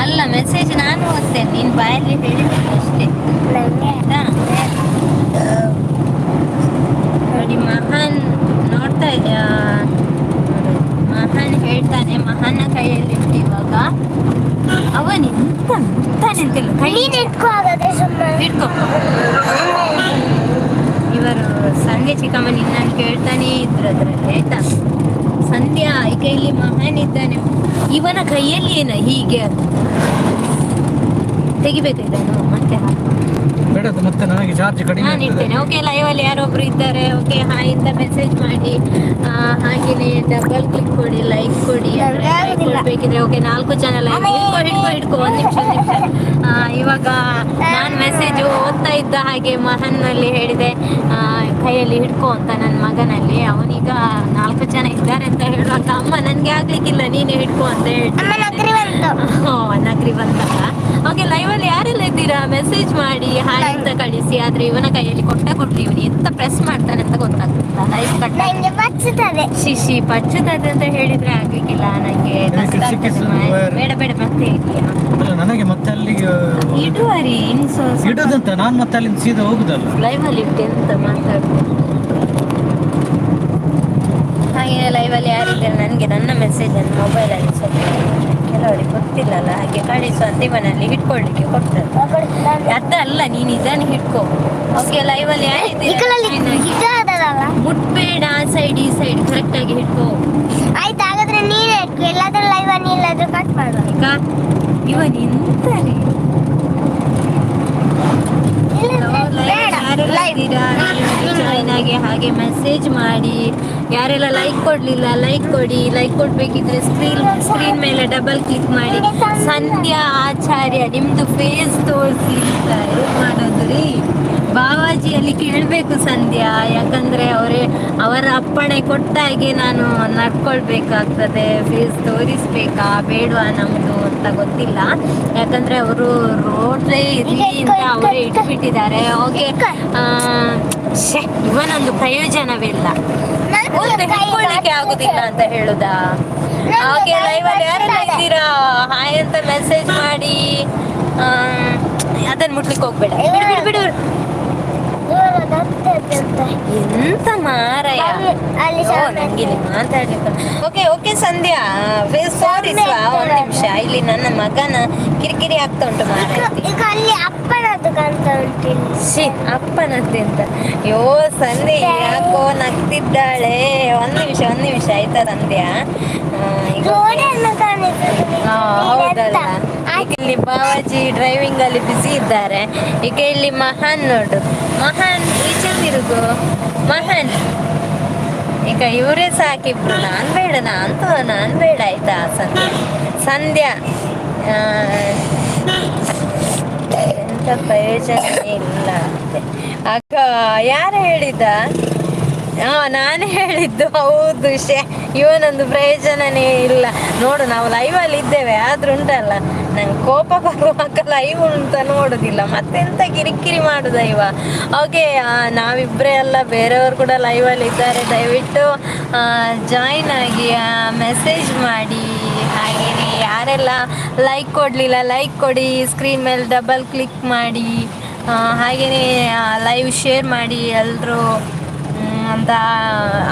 ಅಲ್ಲ ಮೆಸೇಜ್ ನಾನು ಓದ್ತೇನೆ, ನೀನು ಬಾಯಲ್ಲಿ ಹೇಳಿದ್ದೀನಿ ಅಷ್ಟೇ ನಂಗೆ. ಆಯ್ತಾ. ನೋಡಿ ಮಹಾನ್ ನೋಡ್ತಾ ಇದ್ಯಾ, ಮಹಾನ್ ಹೇಳ್ತಾನೆ, ಮಹಾನ್ನ ಕೈಯಲ್ಲಿ ಉಂಟು ಇವಾಗ. ಅವನೆಂತ ಮುಟ್ತಾನೆ ಅಂತಿಲ್ಲ, ಕೈ ನೀನ್ ಇಟ್ಕೋ ಹಾಗಾದ್ರೆ ಸುಮ್ಮನೆ. ಇಟ್ಕೊ. ಇವರು ಸಂಧ್ಯಾ ಚಿಕ್ಕಮ್ಮ ನಿನ್ನನ್ನು ಕೇಳ್ತಾನೆ ಇದ್ರು ಅದ್ರಲ್ಲಿ ಆಯ್ತಾ. ಸಂಧ್ಯಾ ಈ ಕೈಯಲ್ಲಿ ಮಹಾನ್ ಇದ್ದಾನೆ, ಇವನ ಕೈಯಲ್ಲಿ ಏನ ಹೀಗೆ ತೆಗಿಬೇಕು ಇದನ್ನು ಮತ್ತೆ ಹಾಕು. ಬೇಡ ಅದು ಮತ್ತೆ ನನಗೆ ಚಾರ್ಜ್ ಕಡಿಮೆ ನಾನು ಇಡ್ತೇನೆ. ಓಕೆ ಲೈವಲ್ಲಿ ಯಾರೊಬ್ರು ಇದ್ದಾರೆ, ಓಕೆ ಹಾಯ್ ಅಂತ ಮೆಸೇಜ್ ಮಾಡಿ, ಹಾಗೇನೆ ಡಬಲ್ ಕ್ಲಿಕ್ ಕೊಡಿ, ಲೈಕ್ ಕೊಡಿ. ನಮ್ಗೆ ಆಗುದಿಲ್ಲ. ಬೇಕಿದ್ರೆ ಓಕೆ 4 ಚಾನಲ್ ಹಿಡ್ಕೊ ಒಂದ್ ನಿಮಿಷ. ಇವಾಗ ನಾನು ಮೆಸೇಜ್ ಓದ್ತಾ ಇದ್ದ ಹಾಗೆ ಮಹನ್ನಲ್ಲಿ ಹೇಳಿದೆ ಕೈಯಲ್ಲಿ ಹಿಡ್ಕೊ ಅಂತ ನನ್ನ ಮಗನಲ್ಲಿ. ಅವನೀಗ 4 ಜನ ಇದ್ದಾರೆ ಅಂತ ಹೇಳುವಾಗ ಅಮ್ಮ ನನ್ಗೆ ಆಗ್ಲಿಕ್ಕಿಲ್ಲ ನೀನೇ ಹಿಡ್ಕೊ ಅಂತ ಅಮ್ಮ ನಗರಿ ಬಂತು. ನಗರಿ ಬಂತಲ್ಲ. ಓಕೆ ಲೈವಲ್ಲಿ ಯಾರೆಲ್ಲ ಇದ್ದೀರಾ ಮೆಸೇಜ್ ಮಾಡಿ ಹಾಯ್ ಅಂತ ಕಳಿಸಿ. ಆದ್ರೆ ಇವನ ಕೈಯಲ್ಲಿ ಕೊಡ್ಲಿ, ಇವನು ಎಂತ ಪ್ರೆಸ್ ಮಾಡ್ತಾನೆ ಅಂತ ಗೊತ್ತಾಗ್ತದ. ಲೈವ್ ಕಟ್ ನಂಗೆ ಬಚ್ಚುತ್ತದೆ. ಶಿಶಿ ಪಚ್ಚುತ್ತದೆ ಅಂತ ಹೇಳಿದ್ರೆ ಆಗ್ಲಿಕ್ಕಿಲ್ಲ ನಂಗೆ, ಕಷ್ಟ ಆಗ್ತದೆ. ಬೇಡ ಬೇಡ ಮತ್ತೆ ಇದೆಯಾ ಅಲ್ಲ ನನಗೆ ಮತ್ತೆ ಅಲ್ಲಿಗೆ ಇಡುವರಿ ಇನ್ಸೋ ಇಡೋದಂತ ನಾನು ಮತ್ತೆ ಅಲ್ಲಿಂದ ಸೀದಾ ಹೋಗುದಲ್ಲ. ಲೈವಲ್ಲಿ ಇಟ್ಟು ಎಂತ ಮಾತಾಡ್ಬೋದು. ಹಾಗೆ ಲೈವಲ್ಲಿ ಯಾರಿದ್ದಾರೆ ನನಗೆ ನನ್ನ ಮೆಸೇಜನ್ನು ಮೊಬೈಲಲ್ಲಿ ಸ್ವಲ್ಪ ಕೆಲವರಿಗೆ ಗೊತ್ತಿಲ್ಲಲ್ಲ, ಹಾಗೆ ಕಳಿಸು ಅಂತ ಇವನಲ್ಲಿ ಹಿಡ್ಕೊಳ್ಳಿಕ್ಕೆ ಕೊಡ್ತಾರೆ. ಅದಲ್ಲ ನೀನು ಇದನ್ನು ಹಿಡ್ಕೊ. ಓಕೆ ಲೈವಲ್ಲಿ ಯಾರಿದ್ದೀರಾ ಮುಟ್ಬೇಡ, ಸೈಡ್ ಈ ಸೈಡ್ ಕರೆಕ್ಟ್ ಆಗಿ ಹಿಡ್ಕೊ ಆಯ್ತು. ಹಾಗಾದ್ರೆ ನೀನೇ ಇಟ್ಕೋ, ಎಲ್ಲಾದ್ರೂ ಲೈವ್ ಅನ್ನು ಇಲ್ಲಾದ್ರೂ ಕಟ್ ಮಾಡುವ. ಈಗ ಇವನ್ ಎಂತಾರೆ ಜಾಯಿನ್ ಆಗಿ ಹಾಗೆ ಮೆಸೇಜ್ ಮಾಡಿ. ಯಾರೆಲ್ಲ ಲೈಕ್ ಕೊಡ್ಲಿಲ್ಲ ಲೈಕ್ ಕೊಡಿ, ಲೈಕ್ ಕೊಡ್ಬೇಕಿದ್ರೆ ಸ್ಕ್ರೀನ್ ಮೇಲೆ ಡಬಲ್ ಕ್ಲಿಕ್ ಮಾಡಿ. ಸಂಧ್ಯಾ ಆಚಾರ್ಯ ನಿಮ್ದು ಫೇಸ್ ತೋರಿಸಿ ಮಾಡೋದು ರೀ. ಬಾವಾಜಿಯಲ್ಲಿ ಕೇಳಬೇಕು ಸಂಧ್ಯಾ, ಯಾಕಂದ್ರೆ ಅವರ ಅಪ್ಪಣೆ ಕೊಟ್ಟ ಹಾಗೆ ನಾನು ನಡ್ಕೊಳ್ಬೇಕಾಗ್ತದೆ. ಫೇಸ್ ತೋರಿಸ್ಬೇಕಾ ಬೇಡವಾ ನಮ್ದು ಅಂತ ಗೊತ್ತಿಲ್ಲ, ಯಾಕಂದ್ರೆ ಅವರು ರೋಡ್ಲೇ ಇರಲಿ ಅಂತ ಅವರೇ ಇಟ್ಬಿಟ್ಟಿದ್ದಾರೆ. ಓಕೆ ಇವನೊಂದು ಪ್ರಯೋಜನವಿಲ್ಲ, ಹಿಡ್ಕೊಳ್ಳಿಕ್ಕೆ ಆಗುದಿಲ್ಲ ಅಂತ ಹೇಳುದಾ. ಹಾಗೆ ಲೈವಲ್ಲಿ ಯಾರೆಲ್ಲ ಇದ್ದೀರಾ ಹಾಯ್ ಅಂತ ಮೆಸೇಜ್ ಮಾಡಿ. ಅದನ್ನ ಮುಟ್ಲಿಕ್ಕೆ ಹೋಗ್ಬೇಡ, ಬಿಡು ಎಂತ ಮಾರಾಯ. ನಂಗೆ ಮಾತಾಡ್ಲಿಕ್ಕೆ ಓಕೆ ಸಂಧ್ಯಾ ಫೇಸ್ ತೋರಿಸುವ ಒಂದ್ ನಿಮಿಷ. ಇಲ್ಲಿ ನನ್ನ ಮಗನ ಕಿರಿಕಿರಿ ಆಗ್ತಾ ಉಂಟು ಮಾರಾಯ. ಈಗ ಅಲ್ಲಿ ಅಪ್ಪನದ್ದು ಕಾಣ್ತಾ ಉಂಟು. ಅಪ್ಪನದ್ದೆ ಅಂತ. ಯೋ ಸಂಧ್ಯಾ ಯಾಕೋ ನಗ್ತಿದ್ದಾಳೆ. ಒಂದ್ ನಿಮಿಷ ಆಯ್ತಾ ಸಂಧ್ಯಾ. ಹೌದಲ್ಲ, ಈಗ ಇಲ್ಲಿ ಬಾವಾಜಿ ಡ್ರೈವಿಂಗ್ ಅಲ್ಲಿ ಬಿಸಿ ಇದ್ದಾರೆ. ಈಗ ಇಲ್ಲಿ ಮಹಾನ್ ನೋಡು, ಮಹಾನ್ ಈಚೆ ತಿರುಗು ಮಹಾನ್. ಈಗ ಇವರೇ ಸಾಕಿಬ್ರು, ನಾನ್ ಬೇಡ ಆಯ್ತಾ ಸಂಧ್ಯಾ ಎಂತ ಪ್ರಯೋಜನ ಇಲ್ಲ ಅಂತೆ. ಅಕ್ಕ ಯಾರು ಹೇಳಿದ್ದ? ನಾನು ಹೇಳಿದ್ದು ಹೌದು. ಇವನೊಂದು ಪ್ರಯೋಜನನೇ ಇಲ್ಲ ನೋಡು. ನಾವು ಲೈವಲ್ಲಿ ಇದ್ದೇವೆ, ಆದ್ರೂ ಉಂಟಲ್ಲ ನಂಗೆ ಕೋಪ ಬರುವಾಗ ಲೈವ್ ಅಂತ ನೋಡುದಿಲ್ಲ, ಮತ್ತೆಂತ ಕಿರಿಕಿರಿ ಮಾಡುದ ಇವ. ಓಕೆ ನಾವಿಬ್ಬರೇ ಅಲ್ಲ, ಬೇರೆಯವರು ಕೂಡ ಲೈವಲ್ಲಿ ಇದ್ದಾರೆ. ದಯವಿಟ್ಟು ಜಾಯಿನ್ ಆಗಿ ಮೆಸೇಜ್ ಮಾಡಿ. ಹಾಗೆಯೇ ಯಾರೆಲ್ಲ ಲೈಕ್ ಕೊಡಲಿಲ್ಲ ಲೈಕ್ ಕೊಡಿ, ಸ್ಕ್ರೀನ್ ಮೇಲೆ ಡಬಲ್ ಕ್ಲಿಕ್ ಮಾಡಿ. ಹಾಗೆಯೇ ಲೈವ್ ಶೇರ್ ಮಾಡಿ ಎಲ್ಲರೂ ಅಂತ.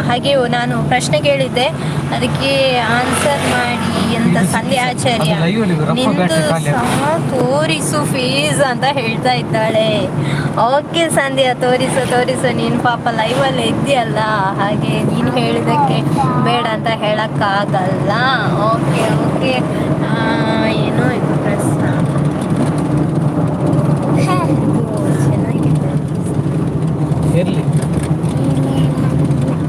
ಹಾಗೆ ನಾನು ಪ್ರಶ್ನೆ ಕೇಳಿದ್ದೆ, ಅದಕ್ಕೆ ಆನ್ಸರ್ ಮಾಡಿ ಅಂತ ಸಂಧ್ಯಾ ಆಚಾರ್ಯ ನಿಂದು ಸಹ ತೋರಿಸು ಫೀಸ್ ಅಂತ ಹೇಳ್ತಾ ಇದ್ದಾಳೆ. ಓಕೆ ಸಂಧ್ಯಾ ತೋರಿಸು ನೀನು ಪಾಪ ಲೈವಲ್ಲಿ ಇದ್ದೀಯಲ್ಲ, ಹಾಗೆ ನೀನು ಹೇಳಿದ್ದಕ್ಕೆ ಬೇಡ ಅಂತ ಹೇಳಕ್ಕಾಗಲ್ಲ. ಓಕೆ ಏನೋ ಇದು ಪ್ರಶ್ನ ಚೆನ್ನಾಗಿದೆ. ಇರ್ಲಿ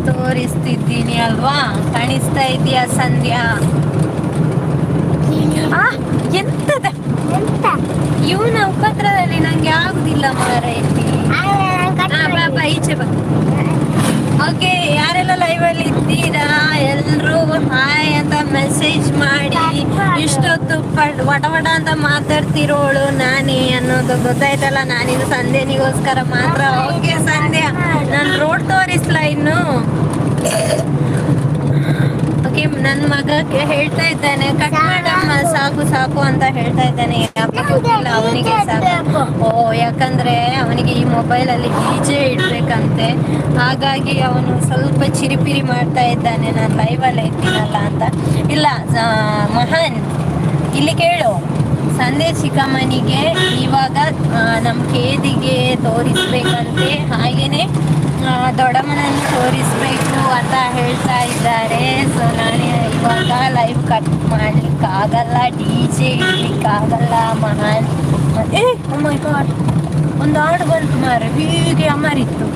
ತೋರಿಸ್ತಿದ್ದೀನಿ ಅಲ್ವಾ, ಕಾಣಿಸ್ತಾ ಇದೆಯಾ ಸಂಧ್ಯಾ? ಎಂತದ ಎಂತ ಇವನ ಉಪದ್ರದಲ್ಲಿ ನಂಗೆ ಆಗುದಿಲ್ಲ ಮಾರೈತಿ. ಆದ್ರೆ ನಾನ್ cut ಮಾಡಿ- ಬಾ ಈಚೆ ಬಾ. ಓಕೆ, ಯಾರೆಲ್ಲ ಲೈವ್ ಅಲ್ಲಿ ಇದ್ದೀರಾ ಎಲ್ರು ಹಾಯ್ ಅಂತ ಮೆಸೇಜ್ ಮಾಡಿ. ಇಷ್ಟೊತ್ತು ವಟ ವಟ ಅಂತ ಮಾತಾಡ್ತಿರೋಳು ನಾನೇ ಅನ್ನೋದು ಗೊತ್ತಾಯ್ತಲ್ಲ. ನಾನಿದು ಸಂಧ್ಯನಿಗೋಸ್ಕರ ಮಾತ್ರ. ಓಕೆ ಸಂಧ್ಯಾ, ನಾನು ರೋಡ್ ತೋರಿಸ್ಲಾ ಇನ್ನು. ಓಕೆ, ನನ್ನ ಮಗಕ್ಕೆ ಹೇಳ್ತಾ ಇದ್ದಾನೆ ಕಟ್ ಮಾಡಮ್ಮ ಸಾಕು ಸಾಕು ಅಂತ ಹೇಳ್ತಾ ಇದ್ದಾನೆ. ಯಾಕೆ ಗೊತ್ತಿಲ್ಲ ಅವನಿಗೆ ಸಾಕು. ಓ, ಯಾಕಂದ್ರೆ ಅವನಿಗೆ ಈ ಮೊಬೈಲ್ ಅಲ್ಲಿ ಡಿಜೆ ಇಡ್ಬೇಕಂತೆ. ಹಾಗಾಗಿ ಅವನು ಸ್ವಲ್ಪ ಚಿರಿಪಿರಿ ಮಾಡ್ತಾ ಇದ್ದಾನೆ, ನಾನು ಲೈವ್ ಅಲ್ಲೇ ಇದ್ದೀನಲ್ಲ ಅಂತ. ಇಲ್ಲ ಮಹಾನ್, ಇಲ್ಲಿ ಕೇಳು. ಸಂಧ್ಯಾ ಚಿಕ್ಕಮ್ಮನಿಗೆ ಇವಾಗ ನಮ್ಮ ಕೇದಿಗೆ ತೋರಿಸ್ಬೇಕಂತೆ, ಹಾಗೇನೆ ದೊಡ್ಡಮ್ಮನನ್ನು ತೋರಿಸ್ಬೇಕು ಅಂತ ಹೇಳ್ತಾ ಇದ್ದಾರೆ. ಸೊ ನಾನು ಇವಾಗ ಲೈವ್ ಕಟ್ ಮಾಡ್ಲಿಕ್ಕಾಗಲ್ಲ, ಡಿಜೆ ಇಡ್ಲಿಕ್ಕಾಗಲ್ಲ ಮಹಾನ್. ಓ ಮೈ ಗಾಡ್, ಒಂದು ಹಾಡು ಬಂತು ಮಾರೆ, ಹೀಗೆ ಅಮರಿತ್ತು.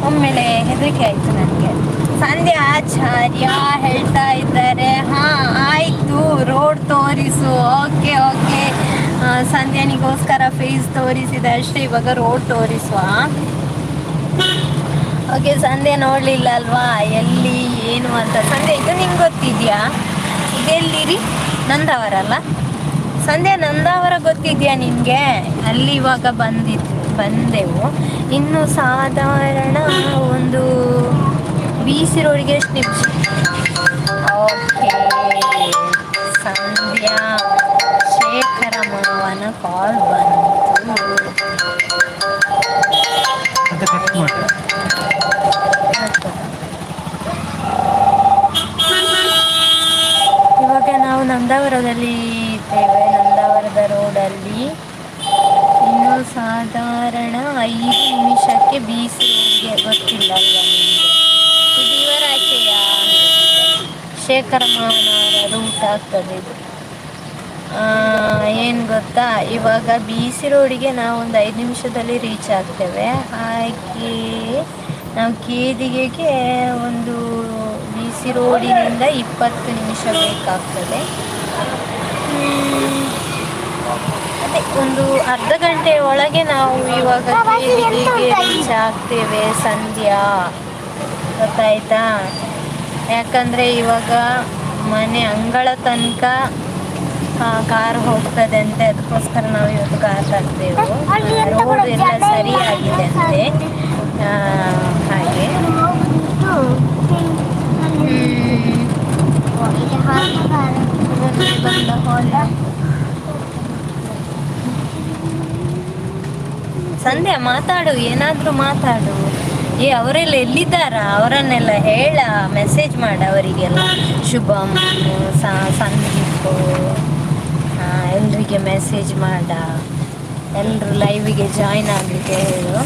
ಒಮ್ಮೆಲೆ ಹೆದರಿಕೆ ಆಯ್ತು ನನಗೆ. ಸಂಧ್ಯಾ ಆಚಾರ್ಯ ಹೇಳ್ತಾ ಇದ್ದಾರೆ, ಹಾ ಆಯ್ತು ರೋಡ್ ತೋರಿಸು. ಓಕೆ ಓಕೆ, ಸಂಧ್ಯಾನಿಗೋಸ್ಕರ ಫೇಸ್ ತೋರಿಸಿದೆ ಅಷ್ಟೇ, ಇವಾಗ ರೋಡ್ ತೋರಿಸುವ. ಓಕೆ, ಸಂಧ್ಯಾ ನೋಡ್ಲಿಲ್ಲ ಅಲ್ವಾ ಎಲ್ಲಿ ಏನು ಅಂತ. ಸಂಧ್ಯಾ, ಇದು ನಿಂಗೆ ಗೊತ್ತಿದ್ಯಾ? ಇದೆಲ್ಲಿರಿ? ನಂದಾವರಲ್ಲ ಸಂಧ್ಯಾ, ನಂದಾವರ ಗೊತ್ತಿದ್ಯಾ ನಿನಗೆ? ಅಲ್ಲಿ ಇವಾಗ ಬಂದೆವು. ಇನ್ನು ಸಾಧಾರಣ ಒಂದು BC ರೋಡ್ಗೆ ಎಷ್ಟು ನಿಮಿಷ? ಓಕೆ, ಸಂಧ್ಯಾ ಶೇಖರ ಮಾವನ ಕಾಲ್ ಬಂತು. ಅದು ಕಟ್ ಮಾಡಿ. ಇವಾಗ ನಾವು ನಂದಾವರದಲ್ಲಿ ಇದ್ದೇವೆ, ನಂದಾವರದ ರೋಡಲ್ಲಿ. ಇನ್ನು ಸಾಧಾರಣ 5 ನಿಮಿಷಕ್ಕೆ BC ರೋಡ್ಗೆ. ಗೊತ್ತಿಲ್ಲ ಅಲ್ವಾ ನಿಮಗೆ? ಇದು ಇವರಾಚೆಯ ಶೇಖರ ಮಾವನವರ ರೂಟ್ ಆಗ್ತದೆ ಇದು. ಏನು ಗೊತ್ತಾ, ಇವಾಗ BC ರೋಡಿಗೆ ನಾವು ಒಂದು 5 ನಿಮಿಷದಲ್ಲಿ ರೀಚ್ ಆಗ್ತೇವೆ. ಹಾಗೆ ನಾವು ಕೇದಿಗೆಗೆ ಒಂದು BC ರೋಡಿನಿಂದ 20 ನಿಮಿಷ ಬೇಕಾಗ್ತದೆ. ಅದೇ ಒಂದು ಅರ್ಧ ಗಂಟೆ ಒಳಗೆ ನಾವು ಇವಾಗ ಕೇದಿಗೆಗೆ ರೀಚ್ ಆಗ್ತೇವೆ ಸಂಧ್ಯಾ, ಗೊತ್ತಾಯ್ತಾ? ಯಾಕಂದರೆ ಇವಾಗ ಮನೆ ಅಂಗಳ ತನಕ ಕಾರ್ ಹೋಗ್ತದೆ ಅಂತೆ, ಅದಕ್ಕೋಸ್ಕರ ನಾವು ಇವತ್ತು ಕಾರ್ ತರ್ತೇವೆ. ರೋಡ್ ಎಲ್ಲ ಸರಿಯಾಗಿದೆ ಅಂತೆ. ಹಾಗೆ ಬಂದ ಹಾಲ್. ಸಂಧ್ಯಾ ಮಾತಾಡು, ಏನಾದರೂ ಮಾತಾಡು. ಅವರೆಲ್ಲ ಎಲ್ಲಿದ್ದಾರಾ? ಅವರನ್ನೆಲ್ಲ ಹೇಳ, ಮೆಸೇಜ್ ಮಾಡ ಅವರಿಗೆಲ್ಲ. ಶುಭಮ್, ಸಂದೀಪ್, ಎಲ್ರಿಗೆ ಮೆಸೇಜ್ ಮಾಡ. ಎಲ್ಲರೂ ಲೈವಿಗೆ ಜಾಯ್ನ್ ಆಗಲಿಕ್ಕೆ ಹೇಳು.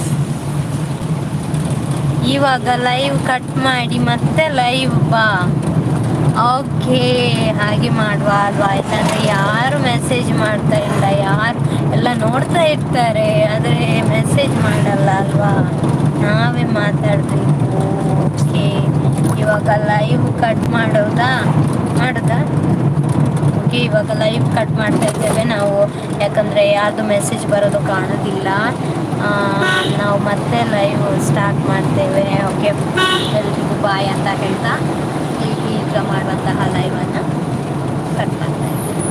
ಇವಾಗ ಲೈವ್ ಕಟ್ ಮಾಡಿ ಮತ್ತೆ ಲೈವ್ ಬಾ. ಓಕೆ, ಹಾಗೆ ಮಾಡುವ ಅಲ್ವಾ? ಯಾಕಂದರೆ ಯಾರು ಮೆಸೇಜ್ ಮಾಡ್ತಾ ಇಲ್ಲ, ಯಾರು ಎಲ್ಲ ನೋಡ್ತಾ ಇರ್ತಾರೆ, ಆದರೆ ಮೆಸೇಜ್ ಮಾಡಲ್ಲ ಅಲ್ವಾ? ನಾವೇ ಮಾತಾಡಬೇಕು. ಓಕೆ, ಇವಾಗ ಲೈವ್ ಕಟ್ ಮಾಡೋದಾ? ಓಕೆ, ಇವಾಗ ಲೈವ್ ಕಟ್ ಮಾಡ್ತಾ ಇದ್ದೇವೆ ನಾವು. ಯಾಕಂದರೆ ಯಾರ್ದು ಮೆಸೇಜ್ ಬರೋದು ಕಾಣೋದಿಲ್ಲ. ನಾವು ಮತ್ತೆ ಲೈವ್ ಸ್ಟಾರ್ಟ್ ಮಾಡ್ತೇವೆ. ಓಕೆ, ಎಲ್ರಿಗೂ ಬಾಯ್ ಅಂತ ಹೇಳ್ತಾ ಈಗ ಮಾಡುವಂತಹ ಲೈವನ್ನು ಕಟ್ ಮಾಡ್ತಾ ಇದ್ದೇವೆ.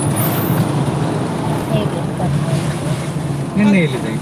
ಹೇಗೆ ಕಟ್ ಮಾಡ್ತೀವಿ? ನಿನ್ನೆ ಎಲ್ಲಿದೆ?